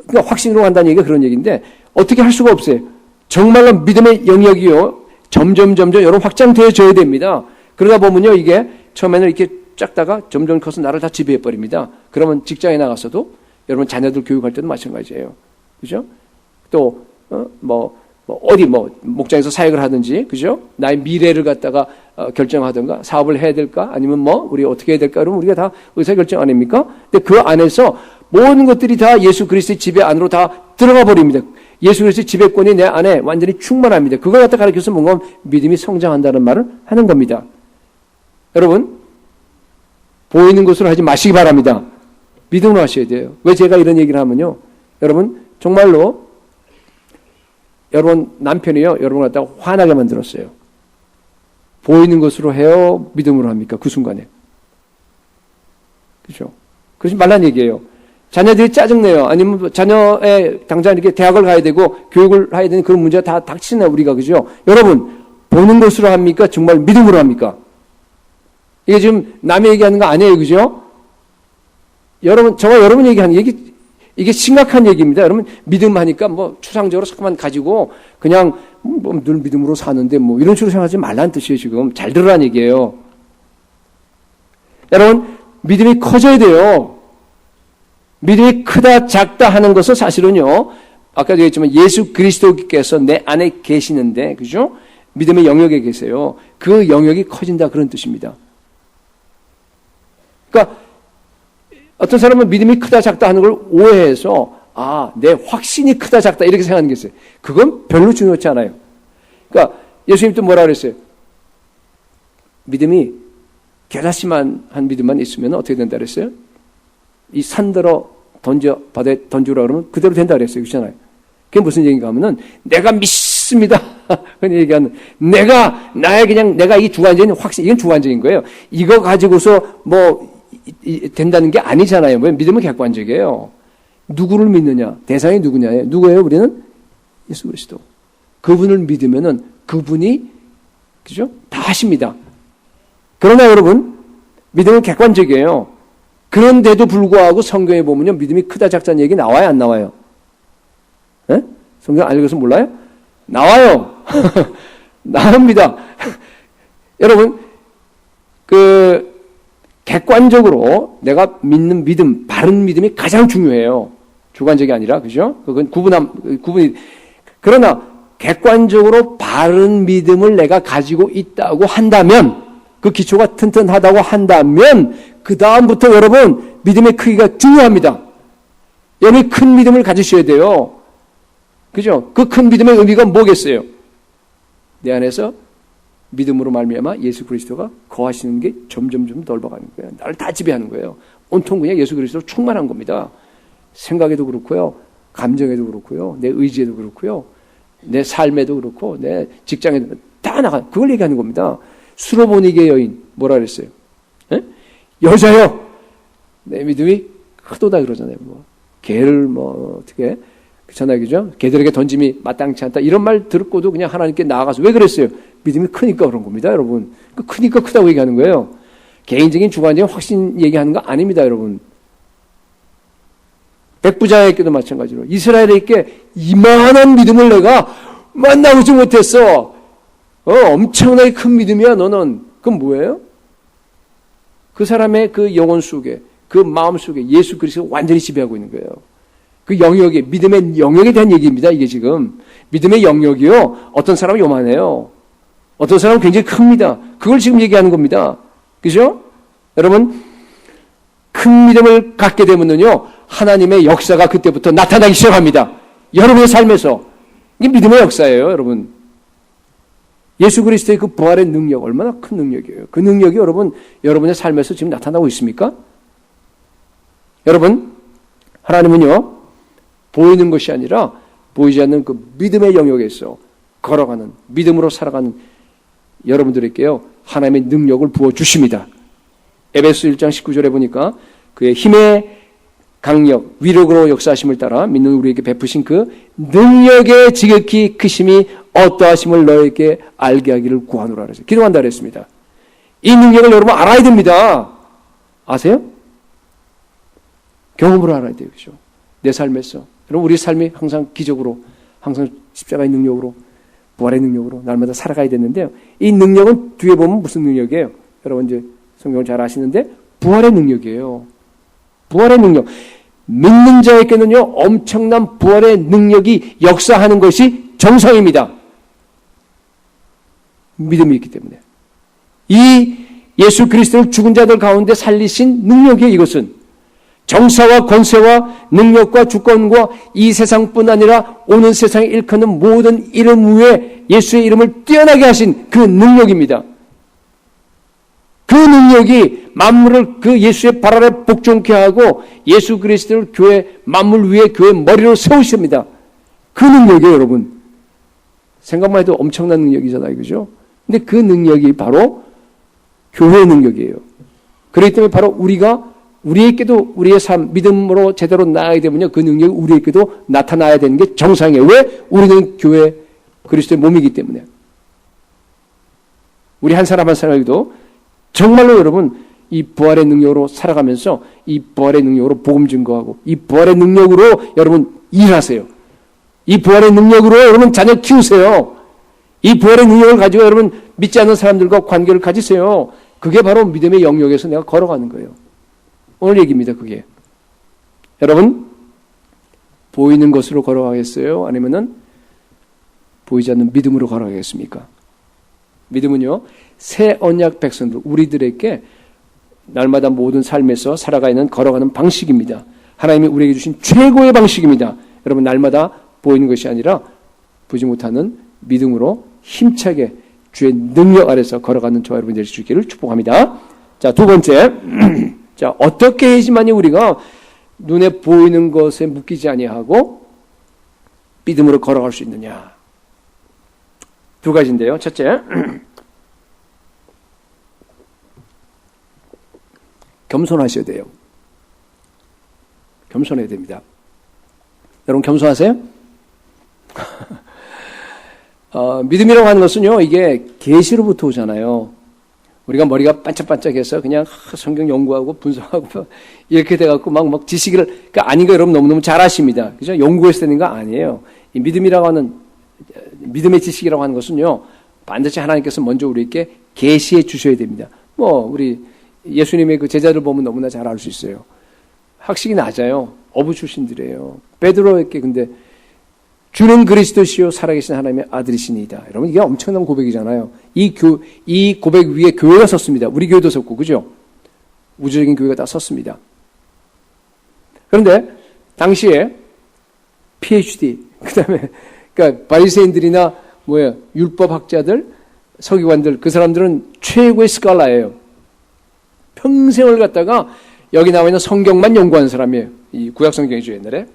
그냥 확신으로 간다는 얘기가 그런 얘기인데 어떻게 할 수가 없어요. 정말로 믿음의 영역이요. 점점 여러분 확장되어져야 됩니다. 그러다 보면요. 이게 처음에는 이렇게 작다가 점점 커서 나를 다 지배해버립니다. 그러면 직장에 나가서도 여러분 자녀들 교육할 때도 마찬가지예요. 그죠? 또 어디 목장에서 사역을 하든지 그죠? 나의 미래를 갖다가 결정하든가 사업을 해야 될까 아니면 우리 어떻게 해야 될까 그러면 우리가 다 의사결정 아닙니까? 근데 그 안에서 모든 것들이 다 예수 그리스도의 지배 안으로 다 들어가 버립니다. 예수 그리스도의 지배권이 내 안에 완전히 충만합니다. 그걸 갖다 가르쳐서 뭔가 믿음이 성장한다는 말을 하는 겁니다. 여러분 보이는 것으로 하지 마시기 바랍니다. 믿음으로 하셔야 돼요. 왜 제가 이런 얘기를 하면요. 여러분 정말로 여러분 남편이요. 여러분 갖다가 화나게 만들었어요. 보이는 것으로 해요? 믿음으로 합니까? 그 순간에. 그렇죠? 그러지 말란 얘기예요. 자녀들이 짜증내요. 아니면 자녀의 당장 이렇게 대학을 가야 되고 교육을 해야 되는 그런 문제가 다 닥치나 우리가 그죠? 여러분 보는 것으로 합니까? 정말 믿음으로 합니까? 이게 지금 남의 얘기하는 거 아니에요, 그죠? 여러분 저와 여러분 얘기하는 얘기 이게 심각한 얘기입니다. 여러분 믿음 하니까 추상적으로 자꾸만 가지고 그냥 늘 믿음으로 사는데 이런 식으로 생각하지 말라는 뜻이에요. 지금 잘 들으라는 얘기예요. 여러분 믿음이 커져야 돼요. 믿음이 크다 작다 하는 것은 사실은요. 아까 얘기했지만 예수 그리스도께서 내 안에 계시는데 그죠? 믿음의 영역에 계세요. 그 영역이 커진다 그런 뜻입니다. 그러니까 어떤 사람은 믿음이 크다 작다 하는 걸 오해해서 내 확신이 크다 작다 이렇게 생각하는 게 있어요. 그건 별로 중요하지 않아요. 그러니까 예수님 또 뭐라 그랬어요? 믿음이 겨자씨만 한 믿음만 있으면 어떻게 된다 그랬어요? 이 산들어 바다에 던지라 그러면 그대로 된다 그랬어요. 그렇잖아요. 그게 무슨 얘기인가 하면은 내가 믿습니다. 그런 얘기하는 내가 이 주관적인 확신 이건 주관적인 거예요. 이거 가지고서 된다는 게 아니잖아요. 왜 믿음은 객관적이에요. 누구를 믿느냐? 대상이 누구냐예요. 누구예요? 우리는 예수 그리스도. 그분을 믿으면은 그분이 그죠? 다 하십니다. 그러나 여러분 믿음은 객관적이에요. 그런데도 불구하고 성경에 보면요 믿음이 크다 작다는 얘기 나와요, 안 나와요? 네? 성경 안 읽어서 몰라요? 나와요. 나옵니다. 여러분 객관적으로 내가 믿는 믿음, 바른 믿음이 가장 중요해요. 주관적이 아니라, 그죠? 그건 구분이. 그러나, 객관적으로 바른 믿음을 내가 가지고 있다고 한다면, 그 기초가 튼튼하다고 한다면, 그다음부터 여러분, 믿음의 크기가 중요합니다. 여러분이 큰 믿음을 가지셔야 돼요. 그죠? 그 큰 믿음의 의미가 뭐겠어요? 내 안에서 믿음으로 말미암아 예수 그리스도가 거하시는 게 점점 넓어가는 거예요. 나를 다 지배하는 거예요. 온통 그냥 예수 그리스도로 충만한 겁니다. 생각에도 그렇고요. 감정에도 그렇고요. 내 의지에도 그렇고요. 내 삶에도 그렇고 내 직장에도 다 나가. 그걸 얘기하는 겁니다. 수로보니게 여인 뭐라 그랬어요? 에? 여자요. 내 믿음이 크도다 그러잖아요. 개를 어떻게 그렇잖아요. 그죠? 개들에게 던짐이 마땅치 않다. 이런 말 듣고도 그냥 하나님께 나아가서 왜 그랬어요? 믿음이 크니까 그런 겁니다, 여러분. 크니까 크다고 얘기하는 거예요. 개인적인 주관적인 확신 얘기하는 거 아닙니다, 여러분. 백부장에게도 마찬가지로 이스라엘에게 이만한 믿음을 내가 만나보지 못했어. 엄청나게 큰 믿음이야, 너는. 그건 뭐예요? 그 사람의 그 영혼 속에, 그 마음 속에 예수 그리스도가 완전히 지배하고 있는 거예요. 그 영역에, 믿음의 영역에 대한 얘기입니다, 이게 지금. 믿음의 영역이요. 어떤 사람은 요만해요. 어떤 사람은 굉장히 큽니다. 그걸 지금 얘기하는 겁니다. 그죠? 여러분, 큰 믿음을 갖게 되면요, 하나님의 역사가 그때부터 나타나기 시작합니다. 여러분의 삶에서. 이게 믿음의 역사예요, 여러분. 예수 그리스도의 그 부활의 능력, 얼마나 큰 능력이에요. 그 능력이 여러분, 여러분의 삶에서 지금 나타나고 있습니까? 여러분, 하나님은요, 보이는 것이 아니라 보이지 않는 그 믿음의 영역에서 걸어가는, 믿음으로 살아가는 여러분들에게요, 하나님의 능력을 부어주십니다. 에베소 1장 19절에 보니까 그의 힘의 강력, 위력으로 역사하심을 따라 믿는 우리에게 베푸신 그 능력의 지극히 크심이 어떠하심을 너에게 알게 하기를 구하노라 그랬어요. 기도한다 그랬습니다. 이 능력을 여러분 알아야 됩니다. 아세요? 경험으로 알아야 돼요. 그렇죠? 내 삶에서. 여러분 우리 삶이 항상 기적으로, 항상 십자가의 능력으로, 부활의 능력으로 날마다 살아가야 되는데요. 이 능력은 뒤에 보면 무슨 능력이에요? 여러분 이제 성경을 잘 아시는데 부활의 능력이에요. 부활의 능력. 믿는 자에게는요, 엄청난 부활의 능력이 역사하는 것이 정상입니다. 믿음이 있기 때문에. 이 예수 그리스도를 죽은 자들 가운데 살리신 능력이에요, 이것은. 정사와 권세와 능력과 주권과 이 세상뿐 아니라 오는 세상에 일컫는 모든 이름 위에 예수의 이름을 뛰어나게 하신 그 능력입니다. 그 능력이 만물을 그 예수의 발 아래 복종케 하고 예수 그리스도를 교회 만물 위에 교회 머리로 세우십니다. 그 능력이에요, 여러분. 생각만 해도 엄청난 능력이잖아요, 그죠? 근데 그 능력이 바로 교회의 능력이에요. 그렇기 때문에 바로 우리에게도 우리의 삶, 믿음으로 제대로 나아가게 되면요, 그 능력이 우리에게도 나타나야 되는 게 정상이에요. 왜? 우리는 교회 그리스도의 몸이기 때문에. 우리 한 사람 한 사람에게도 정말로 여러분 이 부활의 능력으로 살아가면서 이 부활의 능력으로 복음 증거하고 이 부활의 능력으로 여러분 일하세요. 이 부활의 능력으로 여러분 자녀 키우세요. 이 부활의 능력을 가지고 여러분 믿지 않는 사람들과 관계를 가지세요. 그게 바로 믿음의 영역에서 내가 걸어가는 거예요. 오늘 얘기입니다, 그게. 여러분, 보이는 것으로 걸어가겠어요? 아니면은 보이지 않는 믿음으로 걸어가겠습니까? 믿음은요, 새 언약 백성들, 우리들에게 날마다 모든 삶에서 살아가는, 걸어가는 방식입니다. 하나님이 우리에게 주신 최고의 방식입니다. 여러분, 날마다 보이는 것이 아니라 보지 못하는 믿음으로 힘차게 주의 능력 아래서 걸어가는 저와 여러분 될 수 있기를 축복합니다. 자, 두 번째. 자, 어떻게 해야지만이 우리가 눈에 보이는 것에 묶이지 아니하고 믿음으로 걸어갈 수 있느냐. 두 가지인데요. 첫째, 겸손하셔야 돼요. 겸손해야 됩니다. 여러분 겸손하세요? 믿음이라고 하는 것은요, 이게 계시로부터 오잖아요. 우리가 머리가 반짝반짝해서 그냥 성경 연구하고 분석하고 이렇게 돼갖고 막 지식을, 그러니까 아닌 거 여러분 너무너무 잘 아십니다. 그죠? 연구해서 되는 거 아니에요. 이 믿음이라고 하는, 믿음의 지식이라고 하는 것은요, 반드시 하나님께서 먼저 우리에게 계시해 주셔야 됩니다. 우리 예수님의 그 제자들 보면 너무나 잘 알 수 있어요. 학식이 낮아요. 어부 출신들이에요. 베드로에게 근데 주는 그리스도시요 살아계신 하나님의 아들이시니이다. 여러분 이게 엄청난 고백이잖아요. 이 고백 위에 교회가 섰습니다. 우리 교회도 섰고 그죠? 우주적인 교회가 다 섰습니다. 그런데 당시에 PhD 그다음에 그러니까 바리새인들이나 율법학자들, 서기관들 그 사람들은 최고의 스칼라예요. 평생을 갖다가 여기 나와 있는 성경만 연구한 사람이에요. 이 구약 성경이죠 옛날에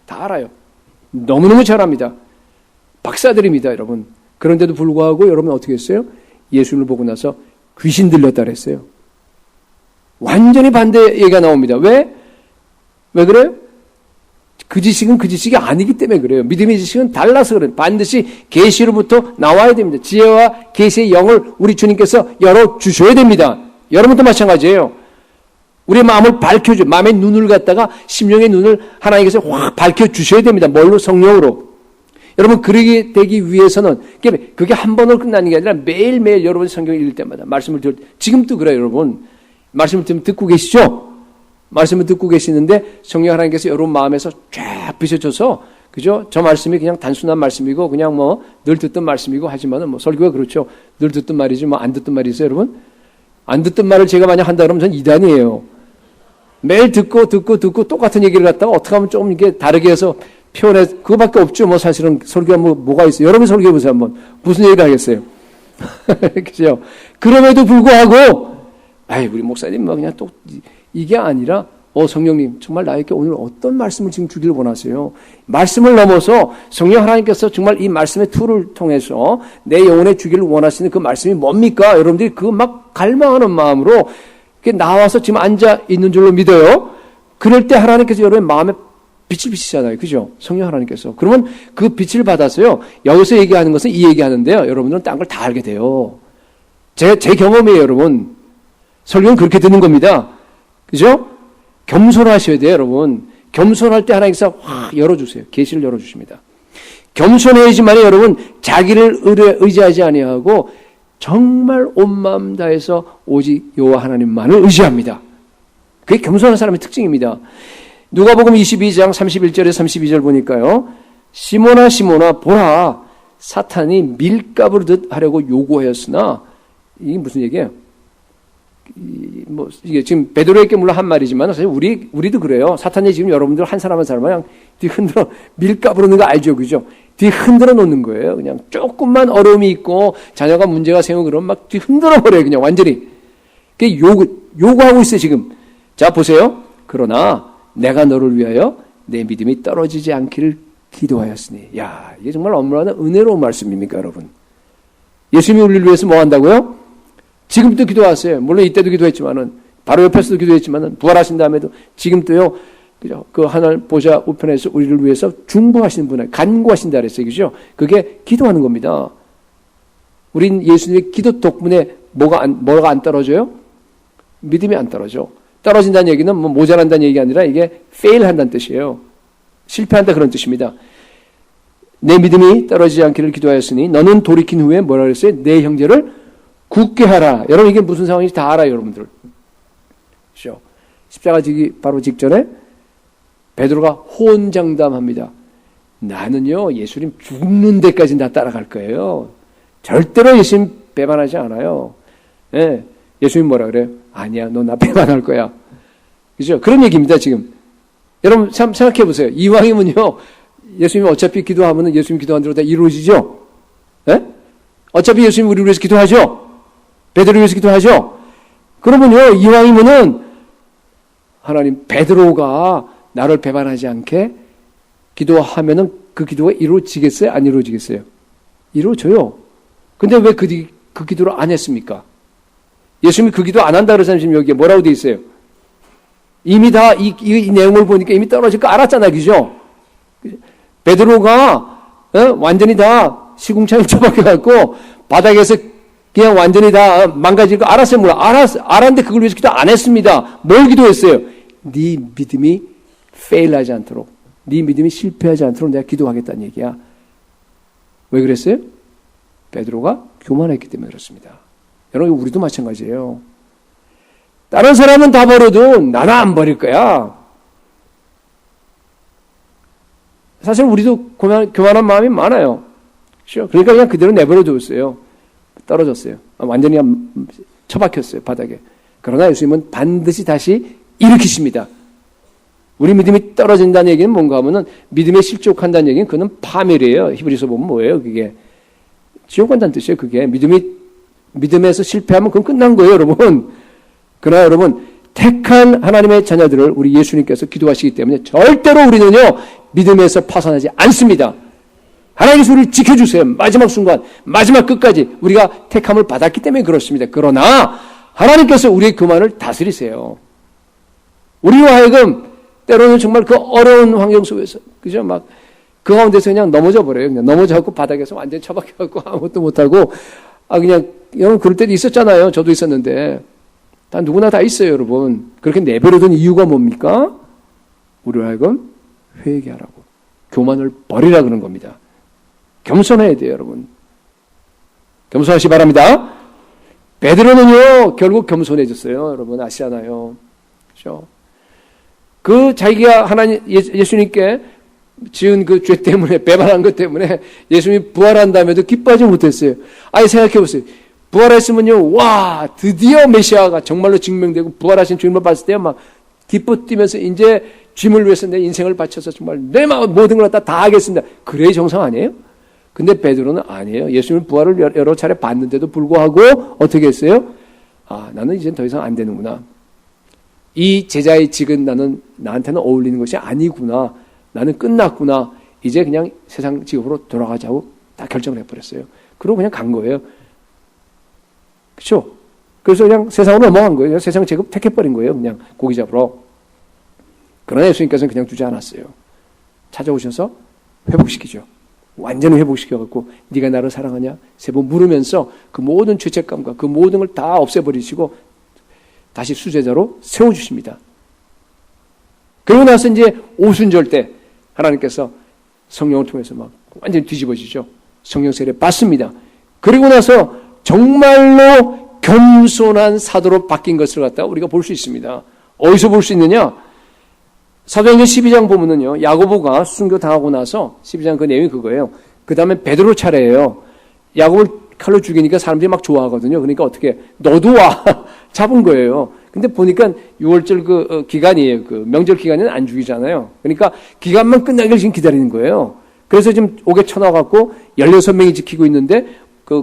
다 알아요. 너무너무 잘합니다. 박사들입니다, 여러분. 그런데도 불구하고 여러분 어떻게 했어요? 예수님을 보고 나서 귀신 들렸다 그랬어요. 완전히 반대 얘기가 나옵니다. 왜 그래요? 그 지식은 그 지식이 아니기 때문에 그래요. 믿음의 지식은 달라서 그래요. 반드시 계시로부터 나와야 됩니다. 지혜와 계시의 영을 우리 주님께서 열어주셔야 됩니다. 여러분도 마찬가지예요. 우리의 마음을 밝혀줘. 마음의 눈을 갖다가 심령의 눈을 하나님께서 확 밝혀주셔야 됩니다. 뭘로? 성령으로. 여러분 그러게 되기 위해서는 그게 한 번으로 끝나는 게 아니라 매일매일 여러분 성경을 읽을 때마다 말씀을 들을 때 지금도 그래요 여러분. 말씀을 듣고 계시죠? 말씀을 듣고 계시는데 성령 하나님께서 여러분 마음에서 쫙 비춰줘서 그죠? 저 말씀이 그냥 단순한 말씀이고 그냥 늘 듣던 말씀이고 하지만은 설교가 그렇죠. 늘 듣던 말이지 안 듣던 말이 있어요 여러분? 안 듣던 말을 제가 만약 한다 그러면 전 이단이에요. 매일 듣고 똑같은 얘기를 갖다가 어떻게 하면 좀 이게 다르게 해서 표현해 그거밖에 없죠. 사실은 설교가 뭐가 있어요. 여러분 설교해 보세요 한번. 무슨 얘기를 하겠어요? 그죠? 그럼에도 불구하고 우리 목사님 그냥 또 이게 아니라 성령님 정말 나에게 오늘 어떤 말씀을 지금 주기를 원하세요? 말씀을 넘어서 성령 하나님께서 정말 이 말씀의 툴을 통해서 내 영혼에 주기를 원하시는 그 말씀이 뭡니까? 여러분들이 그 막 갈망하는 마음으로 나와서 지금 앉아 있는 줄로 믿어요. 그럴 때 하나님께서 여러분의 마음에 빛을 비치잖아요. 그죠? 성령 하나님께서. 그러면 그 빛을 받아서요. 여기서 얘기하는 것은 이 얘기하는데요. 여러분들은 딴 걸 다 알게 돼요. 제 경험이에요, 여러분. 설교는 그렇게 듣는 겁니다. 그죠? 겸손하셔야 돼요, 여러분. 겸손할 때 하나님께서 확 열어주세요. 계시를 열어주십니다. 겸손해야지만 여러분 자기를 의지하지 아니하고 정말 온 마음 다해서 오직 여호와 하나님만을 의지합니다. 그게 겸손한 사람의 특징입니다. 누가복음 22장 31절에 32절 보니까요. 시몬아 시몬아 보라 사탄이 밀가부를 듯 하려고 요구하였으나 이게 무슨 얘기예요? 이게 지금 베드로에게 물론 한 말이지만 사실 우리도 그래요. 사탄이 지금 여러분들 한 사람 한 사람 그냥 뒤 흔들어 밀가부르는 거 알죠, 그죠? 뒤 흔들어 놓는 거예요. 그냥 조금만 어려움이 있고 자녀가 문제가 생기고 그러면 막 뒤 흔들어 버려요, 그냥 완전히. 그게 요구하고 있어요 지금. 자 보세요. 그러나 내가 너를 위하여 내 믿음이 떨어지지 않기를 기도하였으니. 야, 이게 정말 얼마나 은혜로운 말씀입니까, 여러분? 예수님이 우리를 위해서 뭐 한다고요? 지금도 기도하세요. 물론 이때도 기도했지만은, 바로 옆에서도 기도했지만은, 부활하신 다음에도 지금도요, 그죠? 그 하늘 보좌 우편에서 우리를 위해서 중보하시는 분을 간구하신다 그랬어요. 그죠? 그게 기도하는 겁니다. 우린 예수님의 기도 덕분에 뭐가 안 떨어져요? 믿음이 안 떨어져. 떨어진다는 얘기는 모자란다는 얘기가 아니라 이게 fail 한다는 뜻이에요. 실패한다 그런 뜻입니다. 내 믿음이 떨어지지 않기를 기도하였으니 너는 돌이킨 후에 뭐라 그랬어요? 내 형제를 굳게 하라. 여러분 이게 무슨 상황인지 다 알아요, 여러분들. 그렇죠? 십자가 지기 바로 직전에 베드로가 호언장담합니다. 나는요 예수님 죽는 데까지 다 따라갈 거예요. 절대로 예수님 배반하지 않아요. 예, 예수님 뭐라 그래요? 아니야, 너 나 배반할 거야. 그죠? 그런 얘기입니다 지금. 여러분 참 생각해 보세요. 이왕이면요 예수님이 어차피 기도하면은 예수님 기도한 대로 다 이루어지죠. 예? 어차피 예수님 우리를 위해서 기도하죠. 베드로를 위해서 기도하죠. 그러면요 이왕이면은 하나님 베드로가 나를 배반하지 않게 기도하면은 그 기도가 이루어지겠어요? 안 이루어지겠어요? 이루어져요. 근데 왜 그 기도를 안 했습니까? 예수님이 그 기도 안 한다 그래서 지금 여기에 뭐라고 돼 있어요? 이미 다 이 내용을 보니까 이미 떨어질 거 알았잖아요. 그죠? 베드로가 완전히 다 시궁창에 처박혀갖고 바닥에서 그냥 완전히 다 망가질 거 알았어요? 몰라? 알았는데 그걸 위해서 기도 안 했습니다. 뭘 기도했어요? 네 믿음이 fail하지 않도록, 네 믿음이 실패하지 않도록 내가 기도하겠다는 얘기야. 왜 그랬어요? 베드로가 교만했기 때문에 그렇습니다. 여러분, 우리도 마찬가지예요. 다른 사람은 다 버려도 나는 안 버릴 거야. 사실 우리도 교만한 마음이 많아요. 그렇죠? 그러니까 그냥 그대로 내버려 두었어요. 떨어졌어요. 완전히 처박혔어요, 바닥에. 그러나 예수님은 반드시 다시 일으키십니다. 우리 믿음이 떨어진다는 얘기는 뭔가 하면은 믿음에 실족한다는 얘기는 그는 파멸이에요. 히브리서 보면 뭐예요, 그게? 지옥 간다는 뜻이에요, 그게. 믿음에서 실패하면 그건 끝난 거예요, 여러분. 그러나 여러분, 택한 하나님의 자녀들을 우리 예수님께서 기도하시기 때문에 절대로 우리는요, 믿음에서 파산하지 않습니다. 하나님께서 우리를 지켜주세요. 마지막 순간, 마지막 끝까지 우리가 택함을 받았기 때문에 그렇습니다. 그러나 하나님께서 우리의 교만을 다스리세요. 우리로 하여금 때로는 정말 그 어려운 환경 속에서, 그죠? 막 그 가운데서 그냥 넘어져 버려요. 그냥 넘어져갖고 바닥에서 완전히 처박혀갖고 아무것도 못하고, 그냥, 여러분 그럴 때도 있었잖아요. 저도 있었는데. 다 누구나 다 있어요, 여러분. 그렇게 내버려둔 이유가 뭡니까? 우리로 하여금 회개하라고. 교만을 버리라 그런 겁니다. 겸손해야 돼요, 여러분. 겸손하시 바랍니다. 베드로는요, 결국 겸손해졌어요. 여러분 아시잖아요. 그렇죠? 그 자기가 하나님, 예수님께 지은 그 죄 때문에, 배반한 것 때문에 예수님이 부활한 다음에도 기뻐하지 못했어요. 아니, 생각해보세요. 부활했으면요, 와, 드디어 메시아가 정말로 증명되고 부활하신 주님을 봤을 때 막 기뻐 뛰면서 이제 주님을 위해서 내 인생을 바쳐서 정말 내 마음 모든 걸 다 하겠습니다. 그래야 정상 아니에요? 근데 베드로는 아니에요. 예수님 부활을 여러 차례 봤는데도 불구하고 어떻게 했어요? 나는 이젠 더 이상 안 되는구나. 이 제자의 직은 나한테는 어울리는 것이 아니구나. 나는 끝났구나. 이제 그냥 세상 직업으로 돌아가자고 다 결정을 해버렸어요. 그러고 그냥 간 거예요. 그렇죠? 그래서 그냥 세상으로 넘어간 거예요. 세상 직업 택해버린 거예요. 그냥 고기 잡으러. 그러나 예수님께서는 그냥 두지 않았어요. 찾아오셔서 회복시키죠. 완전히 회복시켜갖고 네가 나를 사랑하냐? 세 번 물으면서 그 모든 죄책감과 그 모든 걸 다 없애버리시고 다시 수제자로 세워주십니다. 그러고 나서 이제 오순절 때 하나님께서 성령을 통해서 막 완전히 뒤집어지죠. 성령 세례 받습니다. 그리고 나서 정말로 겸손한 사도로 바뀐 것을 갖다가 우리가 볼 수 있습니다. 어디서 볼 수 있느냐? 사도행전 12장 보면은요, 야고보가 순교 당하고 나서 12장 그 내용이 그거예요. 그 다음에 베드로 차례예요. 야고보를 칼로 죽이니까 사람들이 막 좋아하거든요. 그러니까 어떻게, 너도 와. 잡은 거예요. 근데 보니까 6월절 기간이에요. 그 명절 기간에는 안 죽이잖아요. 그러니까 기간만 끝나길 지금 기다리는 거예요. 그래서 지금 옥에 쳐넣어갖고 16명이 지키고 있는데,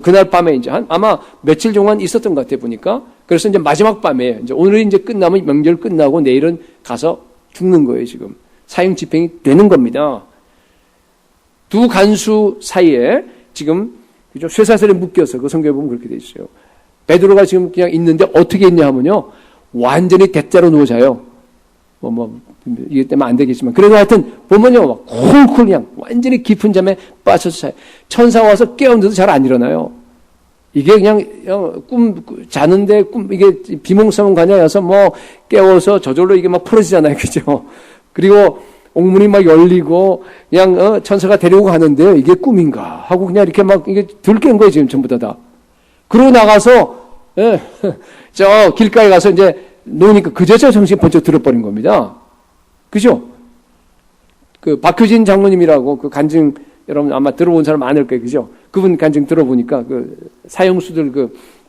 그날 밤에 이제 아마 며칠 동안 있었던 것 같아요, 보니까. 그래서 이제 마지막 밤에, 이제 오늘이 이제 끝나면 명절 끝나고 내일은 가서 죽는 거예요, 지금. 사형 집행이 되는 겁니다. 두 간수 사이에 지금, 그죠? 쇠사슬에 묶여서 그 성경에 보면 그렇게 돼 있어요. 베드로가 지금 그냥 있는데 어떻게 있냐 하면요. 완전히 대자로 누워 자요. 이게 때문에 안 되겠지만. 그래도 하여튼 보면요. 막 콜콜 그냥 완전히 깊은 잠에 빠져서 자요. 천사가 와서 깨웠는데도 잘 안 일어나요. 이게 그냥 자는데 이게 비몽사몽간에 와서 뭐 깨워서 저절로 이게 막 풀어지잖아요. 그죠? 그리고 옥문이 막 열리고 그냥 천사가 데리고 가는데요. 이게 꿈인가 하고 그냥 이렇게 막 이게 들깬 거예요. 지금 전부 다. 그러고 나가서 저 길가에 가서 이제 노니까 그제서 정신이 번쩍 들어버린 겁니다. 그죠? 그 박효진 장로님이라고 그 간증 여러분 아마 들어본 사람 많을 거예요. 그죠? 그분 간증 들어보니까 그 사형수들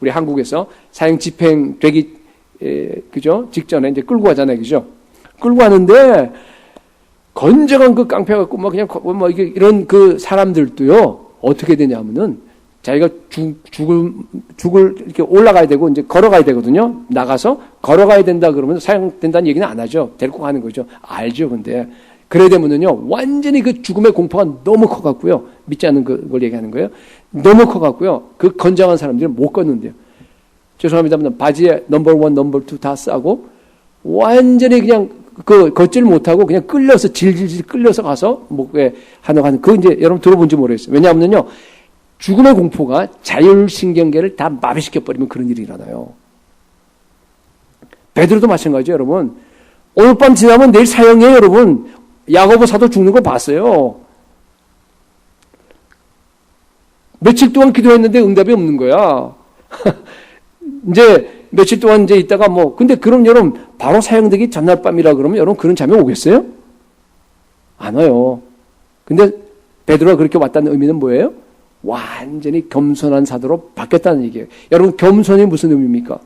우리 한국에서 사형 집행 되기 그죠? 직전에 이제 끌고 가잖아요. 그죠? 끌고 가는데 건져간 그 깡패 갖고 막 그냥 뭐 이게 이런 그 사람들도요. 어떻게 되냐면은 자기가 죽을 이렇게 올라가야 되고 이제 걸어가야 되거든요. 나가서 걸어가야 된다 그러면 사용된다는 얘기는 안 하죠. 데리고 가는 거죠. 알죠. 근데 그래 되면은요 완전히 그 죽음의 공포가 너무 커갖고요. 믿지 않는 그걸 얘기하는 거예요. 너무 커갖고요. 그 건장한 사람들은 못 걷는데요. 죄송합니다만 바지에 넘버 1, 넘버 2 다 싸고 완전히 그냥 그 걷지를 못하고 그냥 끌려서 질질질 끌려서 가서 목에 하는 그 이제 여러분 들어본지 모르겠어요. 왜냐하면요. 죽음의 공포가 자율신경계를 다 마비시켜버리면 그런 일이 일어나요. 베드로도 마찬가지죠, 여러분. 오늘 밤 지나면 내일 사형이에요, 여러분. 야고보 사도 죽는 거 봤어요. 며칠 동안 기도했는데 응답이 없는 거야. 이제 며칠 동안 이제 있다가 근데 그럼 여러분 바로 사형되기 전날 밤이라 그러면 여러분 그런 잠이 오겠어요? 안 와요. 근데 베드로가 그렇게 왔다는 의미는 뭐예요? 완전히 겸손한 사도로 바뀌었다는 얘기예요. 여러분 겸손이 무슨 의미입니까?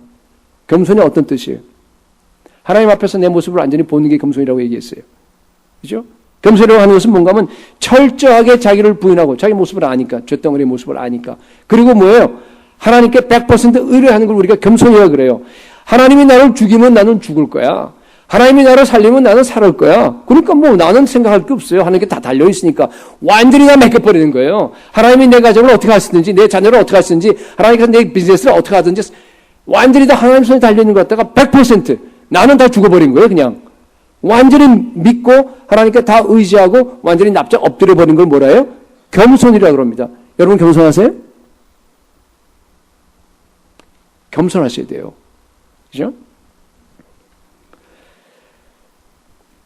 겸손이 어떤 뜻이에요? 하나님 앞에서 내 모습을 완전히 보는 게 겸손이라고 얘기했어요. 그죠? 겸손이라고 하는 것은 뭔가 하면 철저하게 자기를 부인하고 자기 모습을 아니까, 쇳덩어리의 모습을 아니까. 그리고 뭐예요? 하나님께 100% 의뢰하는 걸 우리가 겸손이라고 그래요. 하나님이 나를 죽이면 나는 죽을 거야. 하나님이 나를 살리면 나는 살을 거야. 그러니까 나는 생각할 게 없어요. 하나님께 다 달려있으니까. 완전히 다 맡겨버리는 거예요. 하나님이 내 가정을 어떻게 하시든지, 내 자녀를 어떻게 하시든지, 하나님께서 내 비즈니스를 어떻게 하든지, 완전히 다 하나님 손에 달려있는 것 같다가 100% 나는 다 죽어버린 거예요, 그냥. 완전히 믿고 하나님께 다 의지하고 완전히 납작 엎드려버린 걸 뭐라 해요? 겸손이라고 그럽니다. 여러분 겸손하세요? 겸손하셔야 돼요. 그죠?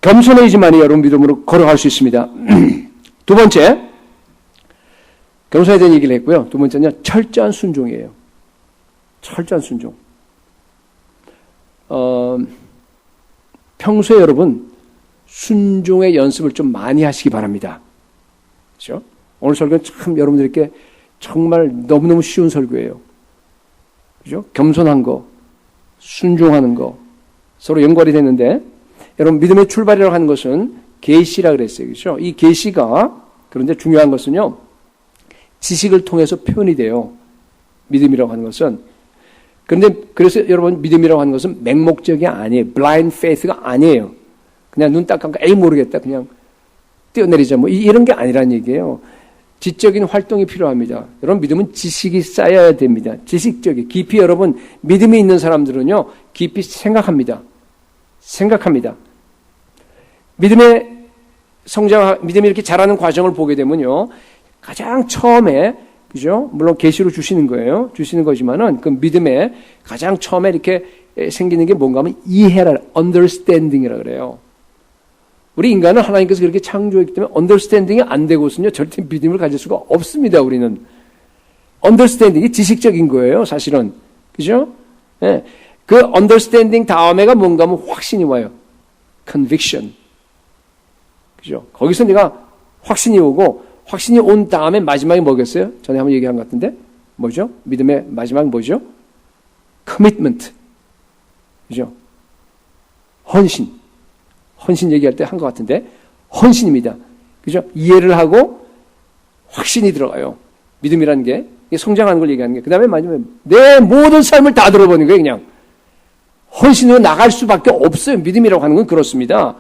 겸손해야지만이 여러분 믿음으로 걸어갈 수 있습니다. 두 번째, 겸손에 대한 얘기를 했고요. 두 번째는 철저한 순종이에요. 철저한 순종. 평소에 여러분 순종의 연습을 좀 많이 하시기 바랍니다. 그렇죠? 오늘 설교는 참 여러분들께 정말 너무너무 쉬운 설교예요. 그죠? 겸손한 거, 순종하는 거 서로 연결이 되는데 여러분 믿음의 출발이라고 하는 것은 계시라 그랬어요. 그렇죠? 이 계시가 그런데 중요한 것은요. 지식을 통해서 표현이 돼요. 믿음이라고 하는 것은. 그런데 그래서 여러분 믿음이라고 하는 것은 맹목적이 아니에요. blind faith가 아니에요. 그냥 눈 딱 감고 에이 모르겠다. 그냥 뛰어내리자. 이런 게 아니란 얘기예요. 지적인 활동이 필요합니다. 여러분 믿음은 지식이 쌓여야 됩니다. 지식적이 깊이 여러분 믿음이 있는 사람들은요. 깊이 생각합니다. 믿음의 믿음이 이렇게 자라는 과정을 보게 되면요. 가장 처음에 그죠? 물론 계시로 주시는 거예요. 주시는 거지만은 그 믿음에 가장 처음에 이렇게 생기는 게 뭔가 하면 이해라, understanding이라 그래요. 우리 인간은 하나님께서 그렇게 창조했기 때문에 understanding이 안 되고서는요, 절대 믿음을 가질 수가 없습니다, 우리는. understanding이 지식적인 거예요, 사실은. 그죠? 예. 그 understanding 다음에가 뭔가 하면 확신이 와요. conviction. 그죠? 거기서 내가 확신이 오고, 확신이 온 다음에 마지막에 뭐겠어요? 전에 한번 얘기한 것 같은데? 뭐죠? 믿음의 마지막 뭐죠? commitment. 그죠? 헌신 얘기할 때 한 것 같은데? 헌신입니다. 그죠? 이해를 하고 확신이 들어가요. 믿음이라는 게. 성장하는 걸 얘기하는 게. 그 다음에 마지막에 내 모든 삶을 다 들어버리는 거예요, 그냥. 헌신으로 나갈 수밖에 없어요. 믿음이라고 하는 건 그렇습니다.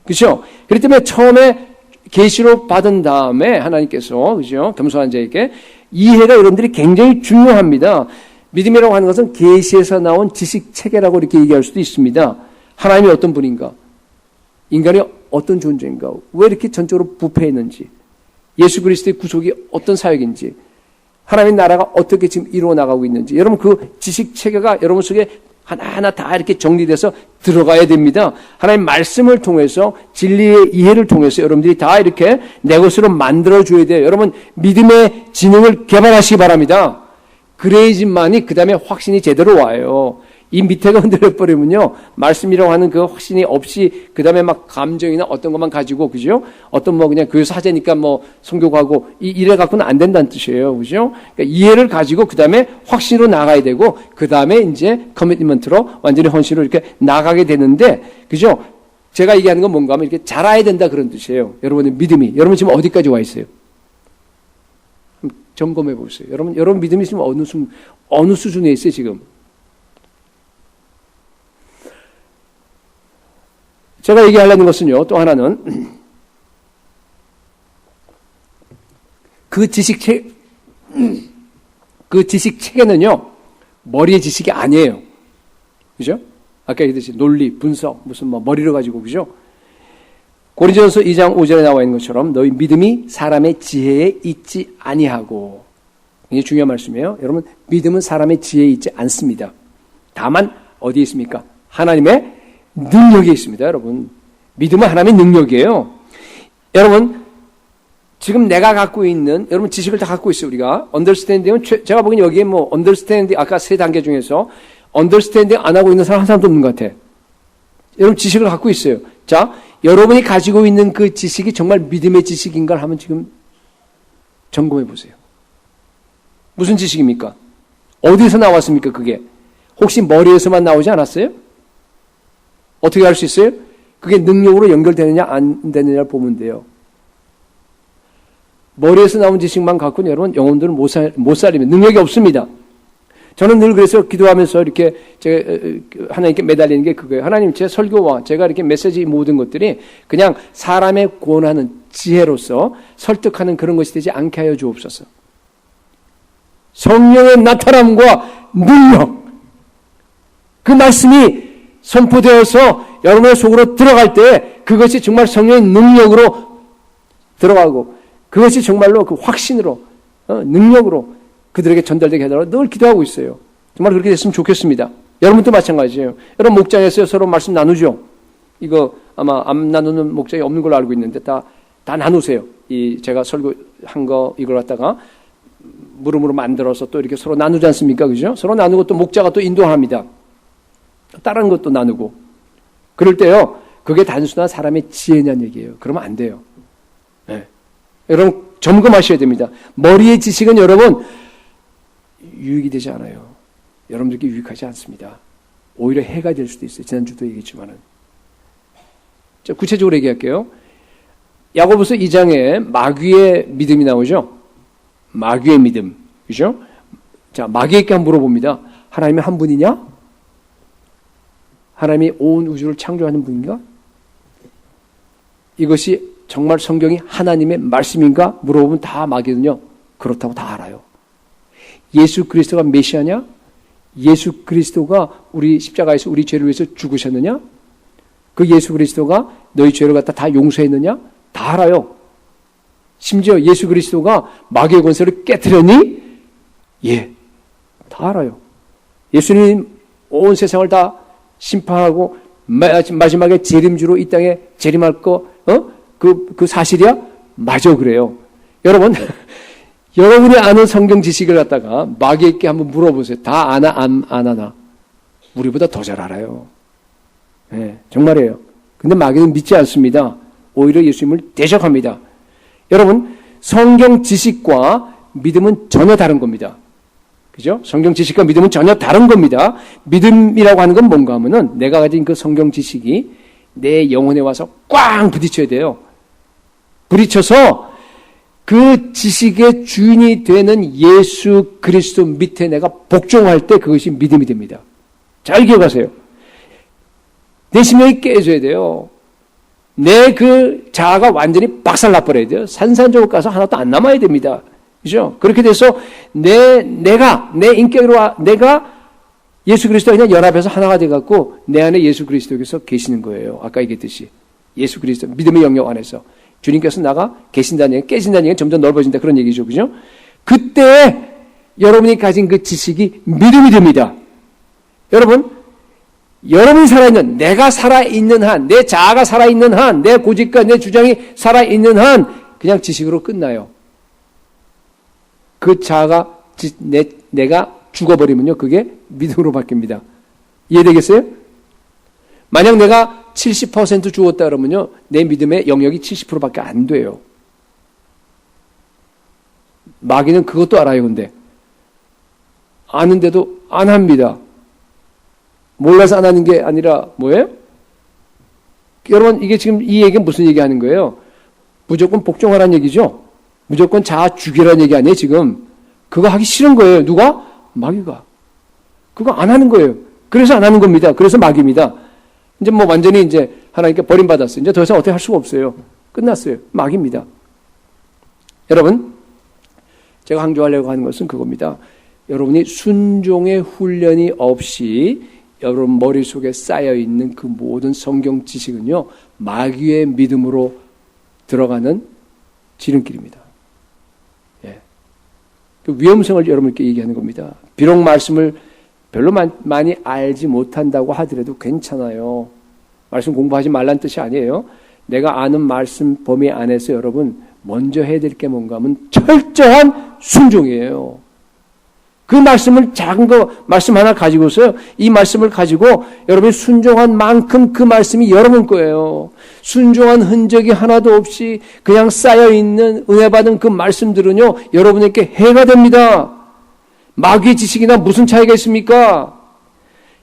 그죠? 그렇기 때문에 처음에 계시로 받은 다음에 하나님께서 그죠? 겸손한 자에게 이해가 여러분들이 굉장히 중요합니다. 믿음이라고 하는 것은 계시에서 나온 지식 체계라고 이렇게 얘기할 수도 있습니다. 하나님이 어떤 분인가? 인간이 어떤 존재인가? 왜 이렇게 전적으로 부패했는지? 예수 그리스도의 구속이 어떤 사역인지? 하나님의 나라가 어떻게 지금 이루어 나가고 있는지? 여러분 그 지식 체계가 여러분 속에 하나하나 다 이렇게 정리돼서 들어가야 됩니다. 하나님 말씀을 통해서 진리의 이해를 통해서 여러분들이 다 이렇게 내 것으로 만들어줘야 돼요. 여러분 믿음의 지능을 개발하시기 바랍니다. 그래야지만이 그 다음에 확신이 제대로 와요. 이 밑에가 흔들려버리면요. 말씀이라고 하는 그 확신이 없이 그 다음에 막 감정이나 어떤 것만 가지고 그죠? 어떤 그냥 교회에서 하자니까 선교 가고 이래 갖고는 안 된다는 뜻이에요. 그죠? 그러니까 이해를 가지고 그 다음에 확신으로 나가야 되고 그 다음에 이제 커미트먼트로 완전히 헌신으로 이렇게 나가게 되는데 그죠? 제가 얘기하는 건 뭔가 하면 이렇게 자라야 된다 그런 뜻이에요. 여러분의 믿음이. 여러분 지금 어디까지 와 있어요? 점검해 보세요. 여러분 믿음이 지금 어느 수준에 있어요, 지금? 제가 얘기하려는 것은요, 또 하나는, 그 지식 체계는요, 머리의 지식이 아니에요. 그죠? 아까 얘기했듯이 논리, 분석, 무슨 머리로 가지고, 그죠? 고린도전서 2장 5절에 나와 있는 것처럼 너희 믿음이 사람의 지혜에 있지 아니하고, 굉장히 중요한 말씀이에요. 여러분, 믿음은 사람의 지혜에 있지 않습니다. 다만, 어디에 있습니까? 하나님의 능력이 있습니다, 여러분. 믿음은 하나님의 능력이에요. 여러분, 지금 내가 갖고 있는, 여러분 지식을 다 갖고 있어요, 우리가. understanding은, 제가 보기엔 여기에 뭐, understanding, 아까 세 단계 중에서, understanding 안 하고 있는 사람 한 사람도 없는 것 같아. 여러분 지식을 갖고 있어요. 자, 여러분이 가지고 있는 그 지식이 정말 믿음의 지식인가를 한번 지금 점검해 보세요. 무슨 지식입니까? 어디서 나왔습니까, 그게? 혹시 머리에서만 나오지 않았어요? 어떻게 알 수 있어요? 그게 능력으로 연결되느냐, 안 되느냐를 보면 돼요. 머리에서 나온 지식만 갖고는 여러분, 영혼들은 못 살립니다. 능력이 없습니다. 저는 늘 그래서 기도하면서 이렇게 제가 하나님께 매달리는 게 그거예요. 하나님, 제 설교와 제가 이렇게 메시지 모든 것들이 그냥 사람의 구원하는 지혜로서 설득하는 그런 것이 되지 않게 하여 주옵소서. 성령의 나타남과 능력, 그 말씀이 선포되어서 여러분의 속으로 들어갈 때 그것이 정말 성령의 능력으로 들어가고 그것이 정말로 그 확신으로 능력으로 그들에게 전달되게 해달라고 늘 기도하고 있어요. 정말 그렇게 됐으면 좋겠습니다. 여러분도 마찬가지예요. 여러분 목장에서 서로 말씀 나누죠. 이거 아마 안 나누는 목장이 없는 걸로 알고 있는데 다 나누세요. 이 제가 설교한 거 이걸 갖다가 물음으로 만들어서 또 이렇게 서로 나누지 않습니까? 그죠? 서로 나누고 또 목자가 또 인도합니다. 다른 것도 나누고. 그럴 때요, 그게 단순한 사람의 지혜냐는 얘기예요. 그러면 안 돼요. 네. 여러분, 점검하셔야 됩니다. 머리의 지식은 여러분, 유익이 되지 않아요. 여러분들께 유익하지 않습니다. 오히려 해가 될 수도 있어요. 지난주도 얘기했지만은. 자, 구체적으로 얘기할게요. 야고보서 2장에 마귀의 믿음이 나오죠? 마귀의 믿음. 그죠? 자, 마귀에게 한번 물어봅니다. 하나님이 한 분이냐? 하나님이 온 우주를 창조하는 분인가? 이것이 정말 성경이 하나님의 말씀인가? 물어보면 다 마귀는요, 그렇다고 다 알아요. 예수 그리스도가 메시아냐? 예수 그리스도가 우리 십자가에서 우리 죄를 위해서 죽으셨느냐? 그 예수 그리스도가 너희 죄를 갖다 다 용서했느냐? 다 알아요. 심지어 예수 그리스도가 마귀의 권세를 깨뜨렸니? 예, 다 알아요. 예수님 온 세상을 다 심판하고 마지막에 재림주로 이 땅에 재림할 거, 그 사실이야? 맞아, 그래요. 여러분, 여러분이 아는 성경 지식을 갖다가 마귀에게 한번 물어보세요. 다 아나, 안 아나? 우리보다 더 잘 알아요. 네, 정말이에요. 근데 마귀는 믿지 않습니다. 오히려 예수님을 대적합니다. 여러분, 성경 지식과 믿음은 전혀 다른 겁니다. 그죠? 성경 지식과 믿음은 전혀 다른 겁니다. 믿음이라고 하는 건 뭔가 하면은 내가 가진 그 성경 지식이 내 영혼에 와서 꽝 부딪혀야 돼요. 부딪혀서 그 지식의 주인이 되는 예수 그리스도 밑에 내가 복종할 때 그것이 믿음이 됩니다. 잘 기억하세요. 내 심령이 깨져야 돼요. 내 그 자아가 완전히 박살나버려야 돼요. 산산조각 가서 하나도 안 남아야 됩니다. 그죠? 그렇게 돼서 내 인격으로 내가 예수 그리스도와 그냥 연합해서 하나가 돼갖고 내 안에 예수 그리스도께서 계시는 거예요. 아까 얘기했듯이. 예수 그리스도, 믿음의 영역 안에서. 주님께서 나가 계신다는 얘기, 깨진다는 얘기는 점점 넓어진다. 그런 얘기죠. 그죠? 그때 여러분이 가진 그 지식이 믿음이 됩니다. 여러분이 살아있는, 내가 살아있는 한, 내 자아가 살아있는 한, 내 고집과 내 주장이 살아있는 한, 그냥 지식으로 끝나요. 그 자아가, 내가 죽어버리면요, 그게 믿음으로 바뀝니다. 이해되겠어요? 만약 내가 70% 죽었다 그러면요, 내 믿음의 영역이 70%밖에 안 돼요. 마귀는 그것도 알아요, 근데. 아는데도 안 합니다. 몰라서 안 하는 게 아니라 뭐예요? 여러분, 이게 지금 이 얘기는 무슨 얘기 하는 거예요? 무조건 복종하라는 얘기죠? 무조건 자아 죽이라는 얘기 아니에요, 지금? 그거 하기 싫은 거예요. 누가? 마귀가. 그거 안 하는 거예요. 그래서 안 하는 겁니다. 그래서 마귀입니다. 이제 뭐 완전히 이제 하나님께 버림받았어요. 이제 더 이상 어떻게 할 수가 없어요. 끝났어요. 마귀입니다. 여러분, 제가 강조하려고 하는 것은 그겁니다. 여러분이 순종의 훈련이 없이 여러분 머릿속에 쌓여있는 그 모든 성경 지식은요, 마귀의 믿음으로 들어가는 지름길입니다. 예. 그 위험성을 여러분께 얘기하는 겁니다. 비록 말씀을 별로 많이 알지 못한다고 하더라도 괜찮아요. 말씀 공부하지 말라는 뜻이 아니에요. 내가 아는 말씀 범위 안에서 여러분 먼저 해야 될 게 뭔가 하면 철저한 순종이에요. 그 말씀을 작은 거 말씀 하나 가지고서요. 이 말씀을 가지고 여러분이 순종한 만큼 그 말씀이 여러분 거예요. 순종한 흔적이 하나도 없이 그냥 쌓여있는 은혜 받은 그 말씀들은요. 여러분에게 해가 됩니다. 마귀의 지식이나 무슨 차이가 있습니까?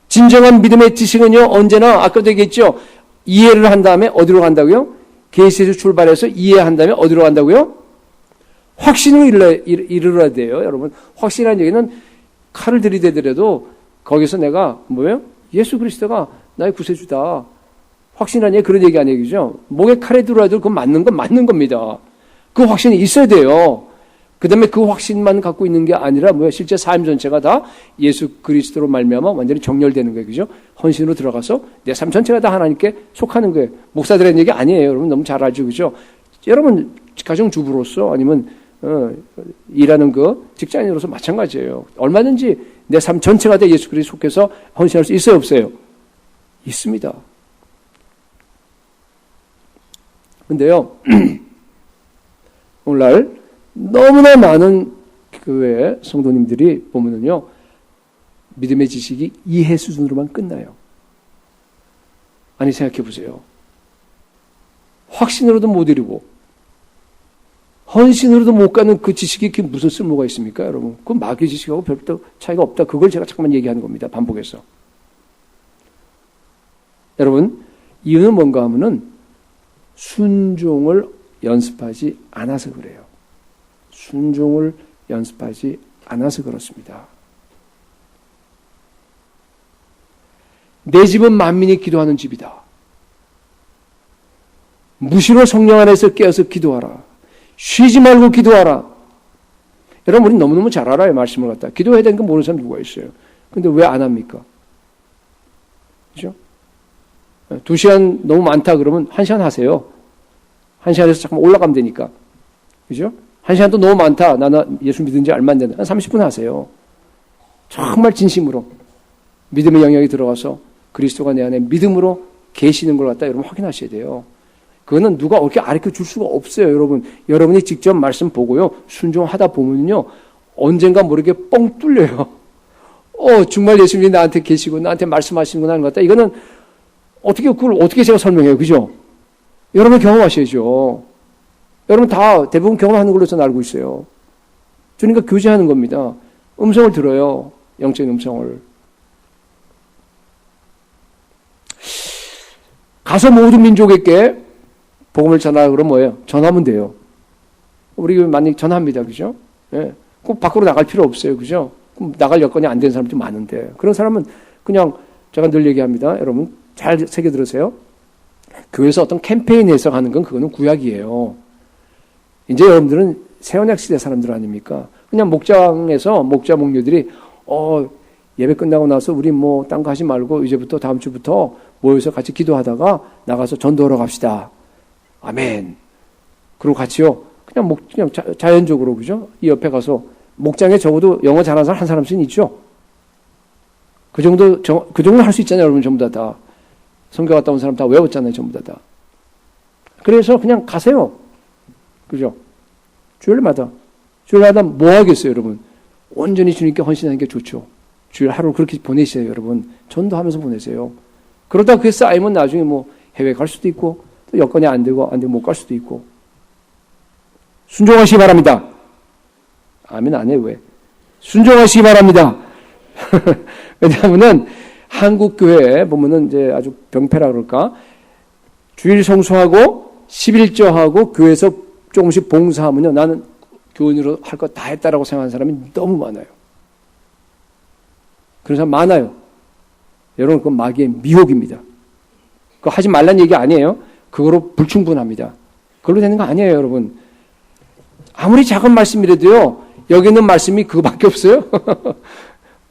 진정한 믿음의 지식은요. 언제나 아까도 얘기했죠. 이해를 한 다음에 어디로 간다고요? 계시에서 출발해서 이해한 다음에 어디로 간다고요? 확신으로 이르러야 돼요. 여러분, 확신이라는 얘기는 칼을 들이대더라도 거기서 내가 뭐예요? 예수 그리스도가 나의 구세주다. 확신이라는 얘기 그런 얘기 아니에요. 그죠? 목에 칼에 들어와도 그건 맞는 건 맞는 겁니다. 그 확신이 있어야 돼요. 그 다음에 그 확신만 갖고 있는 게 아니라 뭐야? 실제 삶 전체가 다 예수 그리스도로 말미암아 완전히 정렬되는 거예요. 그죠? 헌신으로 들어가서 내 삶 전체가 다 하나님께 속하는 거예요. 목사들의 얘기 아니에요. 여러분 너무 잘 알죠. 그죠? 여러분 가정주부로서 아니면 일하는 그 직장인으로서 마찬가지예요. 얼마든지 내 삶 전체가 다 예수 그리스도 속해서 헌신할 수 있어요, 없어요? 있습니다. 근데요, 오늘날 너무나 많은 교회 성도님들이 보면은요, 믿음의 지식이 이해 수준으로만 끝나요. 아니, 생각해 보세요. 확신으로도 못 이루고, 헌신으로도 못 가는 그 지식이 그게 무슨 쓸모가 있습니까, 여러분? 그 마귀 지식하고 별도 차이가 없다. 그걸 제가 잠깐만 얘기하는 겁니다. 반복해서. 여러분, 이유는 뭔가 하면은 순종을 연습하지 않아서 그래요. 순종을 연습하지 않아서 그렇습니다. 내 집은 만민이 기도하는 집이다. 무시로 성령 안에서 깨어서 기도하라. 쉬지 말고 기도하라. 여러분, 우리 너무너무 잘 알아요, 말씀을 갖다. 기도해야 되는 거 모르는 사람 누가 있어요. 근데 왜 안 합니까? 그죠? 2시간 너무 많다 그러면 1시간 하세요. 1시간에서 잠깐 올라가면 되니까. 그죠? 1시간도 너무 많다. 나는 예수 믿은 지 얼마 안 된다. 한 30분 하세요. 정말 진심으로 믿음의 영역이 들어가서 그리스도가 내 안에 믿음으로 계시는 걸 갖다 여러분 확인하셔야 돼요. 그거는 누가 어떻게 가르쳐 줄 수가 없어요, 여러분. 여러분이 직접 말씀 보고요. 순종하다 보면요. 언젠가 모르게 뻥 뚫려요. 정말 예수님이 나한테 계시고 나한테 말씀하시는구나 하는 것 같다. 이거는 그걸 어떻게 제가 설명해요. 그죠? 여러분 경험하셔야죠. 여러분 다 대부분 경험하는 걸로 저는 알고 있어요. 주님과 교제하는 겁니다. 음성을 들어요. 영적인 음성을. 가서 모든 민족에게 복음을 전하라 그러면 뭐예요? 전하면 돼요. 우리 만약에 전합니다. 그죠? 예. 꼭 밖으로 나갈 필요 없어요. 그죠? 그럼 나갈 여건이 안 된 사람이 좀 많은데. 그런 사람은 그냥 제가 늘 얘기합니다. 여러분 잘 새겨 들으세요. 교회에서 어떤 캠페인 해석하는 건 그거는 구약이에요. 이제 여러분들은 새언약 시대 사람들 아닙니까? 그냥 목장에서 목자 목녀들이 예배 끝나고 나서 우리 뭐 딴 거 하지 말고 이제부터 다음 주부터 모여서 같이 기도하다가 나가서 전도하러 갑시다. 아멘. 그리고 같이요. 그냥 자연적으로 그죠? 이 옆에 가서 목장에 적어도 영어 잘하는 사람 한 사람씩 있죠. 그 정도 할 수 있잖아요, 여러분 전부 다. 성교 갔다 온 사람 다 외웠잖아요, 전부 다. 그래서 그냥 가세요. 그죠? 주일마다 뭐 하겠어요, 여러분? 온전히 주님께 헌신하는 게 좋죠. 주일 하루 그렇게 보내세요, 여러분. 전도하면서 보내세요. 그러다 그게 쌓이면 나중에 뭐 해외 갈 수도 있고, 또 여건이 안 되고 못 갈 수도 있고. 순종하시기 바랍니다. 아멘 안 해, 왜? 순종하시기 바랍니다. 왜냐하면은 한국 교회에 보면은 이제 아주 병폐라 그럴까? 주일 성수하고 11조하고 교회에서 조금씩 봉사하면요. 나는 교인으로 할 거 다 했다라고 생각하는 사람이 너무 많아요. 그런 사람 많아요. 여러분, 그건 마귀의 미혹입니다. 그거 하지 말란 얘기 아니에요. 그거로 불충분합니다. 그걸로 되는 거 아니에요, 여러분. 아무리 작은 말씀이라도요, 여기 있는 말씀이 그거밖에 없어요.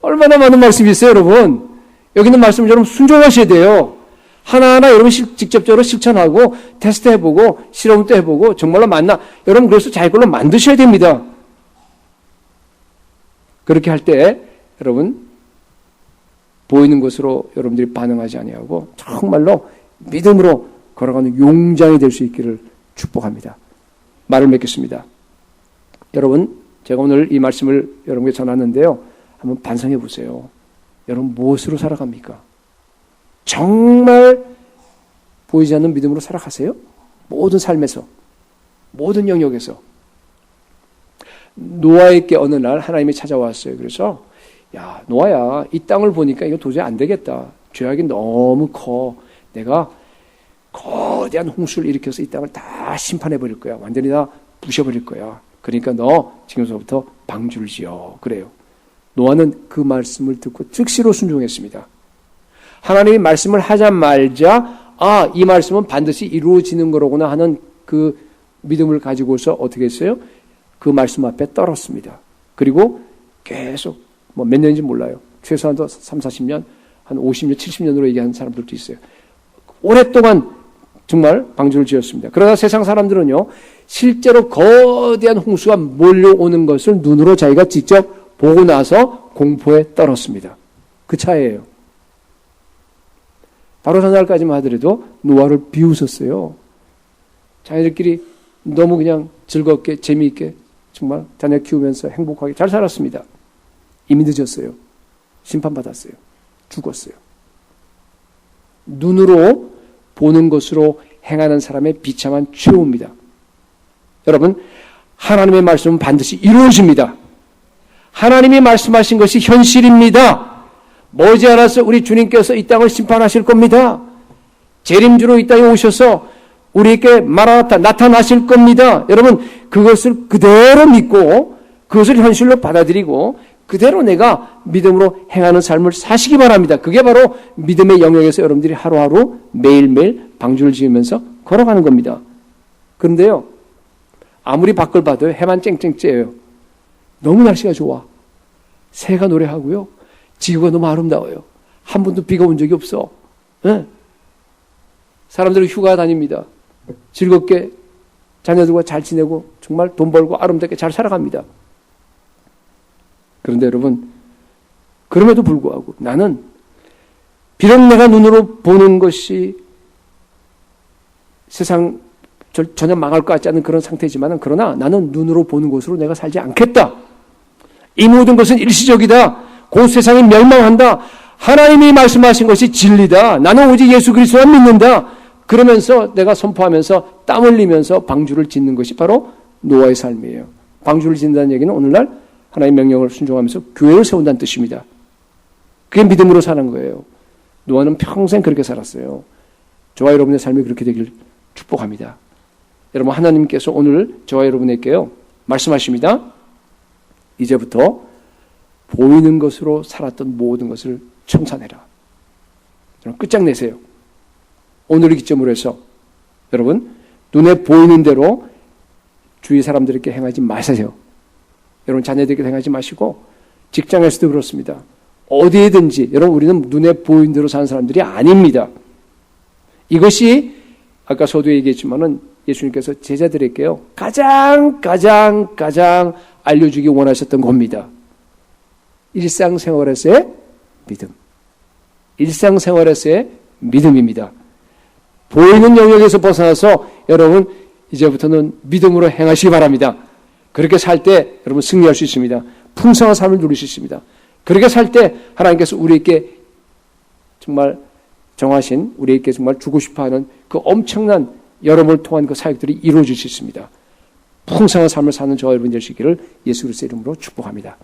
얼마나 많은 말씀이 있어요, 여러분. 여기 있는 말씀을 여러분 순종하셔야 돼요. 하나하나 여러분 직접적으로 실천하고 테스트해보고 실험도 해보고 정말로 맞나? 여러분 그래서 자기 걸로 만드셔야 됩니다. 그렇게 할 때 여러분 보이는 것으로 여러분들이 반응하지 아니하고 정말로 믿음으로 걸어가는 용장이 될 수 있기를 축복합니다. 말을 맺겠습니다. 여러분, 제가 오늘 이 말씀을 여러분께 전하는데요. 한번 반성해 보세요. 여러분, 무엇으로 살아갑니까? 정말 보이지 않는 믿음으로 살아가세요? 모든 삶에서, 모든 영역에서. 노아에게 어느 날 하나님이 찾아왔어요. 그래서 야, 노아야, 이 땅을 보니까 이거 도저히 안 되겠다. 죄악이 너무 커. 내가 거대한 홍수를 일으켜서 이 땅을 다 심판해 버릴 거야. 완전히 다 부셔버릴 거야. 그러니까 너 지금서부터 방주를 지어. 그래요. 노아는 그 말씀을 듣고 즉시로 순종했습니다. 하나님이 말씀을 하자마자 이 말씀은 반드시 이루어지는 거로구나 하는 그 믿음을 가지고서 어떻게 했어요? 그 말씀 앞에 떨었습니다. 그리고 계속 몇 년인지 몰라요. 최소한도 3, 40년, 한 50년, 70년으로 얘기하는 사람들도 있어요. 오랫동안 정말 방주를 지었습니다. 그러나 세상 사람들은요, 실제로 거대한 홍수가 몰려오는 것을 눈으로 자기가 직접 보고 나서 공포에 떨었습니다. 그 차이예요. 바로 전날까지만 하더라도 노아를 비웃었어요. 자녀들끼리 너무 그냥 즐겁게 재미있게 정말 자녀 키우면서 행복하게 잘 살았습니다. 이미 늦었어요. 심판받았어요. 죽었어요. 눈으로 보는 것으로 행하는 사람의 비참한 최후입니다. 여러분, 하나님의 말씀은 반드시 이루어집니다. 하나님이 말씀하신 것이 현실입니다. 머지않아서 우리 주님께서 이 땅을 심판하실 겁니다. 재림주로 이 땅에 오셔서 우리에게 마라나타 나타나실 겁니다. 여러분, 그것을 그대로 믿고 그것을 현실로 받아들이고 그대로 내가 믿음으로 행하는 삶을 사시기 바랍니다. 그게 바로 믿음의 영역에서 여러분들이 하루하루 매일매일 방주를 지으면서 걸어가는 겁니다. 그런데요, 아무리 밖을 봐도 해만 쨍쨍 쬐요. 너무 날씨가 좋아. 새가 노래하고요. 지구가 너무 아름다워요. 한 번도 비가 온 적이 없어. 네? 사람들은 휴가 다닙니다. 즐겁게 자녀들과 잘 지내고 정말 돈 벌고 아름답게 잘 살아갑니다. 그런데 여러분, 그럼에도 불구하고 나는 비록 내가 눈으로 보는 것이 세상 전혀 망할 것 같지 않은 그런 상태지만 그러나 나는 눈으로 보는 것으로 내가 살지 않겠다. 이 모든 것은 일시적이다. 곧 세상이 멸망한다. 하나님이 말씀하신 것이 진리다. 나는 오직 예수 그리스도만 믿는다. 그러면서 내가 선포하면서 땀 흘리면서 방주를 짓는 것이 바로 노아의 삶이에요. 방주를 짓는다는 얘기는 오늘날 하나님의 명령을 순종하면서 교회를 세운다는 뜻입니다. 그게 믿음으로 사는 거예요. 노아는 평생 그렇게 살았어요. 저와 여러분의 삶이 그렇게 되길 축복합니다. 여러분, 하나님께서 오늘 저와 여러분에게요 말씀하십니다. 이제부터 보이는 것으로 살았던 모든 것을 청산해라. 여러분, 끝장내세요. 오늘을 기점으로 해서 여러분, 눈에 보이는 대로 주위 사람들에게 행하지 마세요. 여러분, 자녀들에게 행하지 마시고 직장에서도 그렇습니다. 어디에든지 여러분, 우리는 눈에 보이는 대로 사는 사람들이 아닙니다. 이것이 아까 저도 얘기했지만은 예수님께서 제자들에게요 가장 알려주기 원하셨던 겁니다. 일상생활에서의 믿음. 일상생활에서의 믿음입니다. 보이는 영역에서 벗어나서 여러분 이제부터는 믿음으로 행하시기 바랍니다. 그렇게 살 때 여러분 승리할 수 있습니다. 풍성한 삶을 누릴 수 있습니다. 그렇게 살 때 하나님께서 우리에게 정말 정하신, 우리에게 정말 주고 싶어하는 그 엄청난 여러분을 통한 그 사역들이 이루어질 수 있습니다. 풍성한 삶을 사는 저와 여러분 되시기를 예수 그리스도의 이름으로 축복합니다.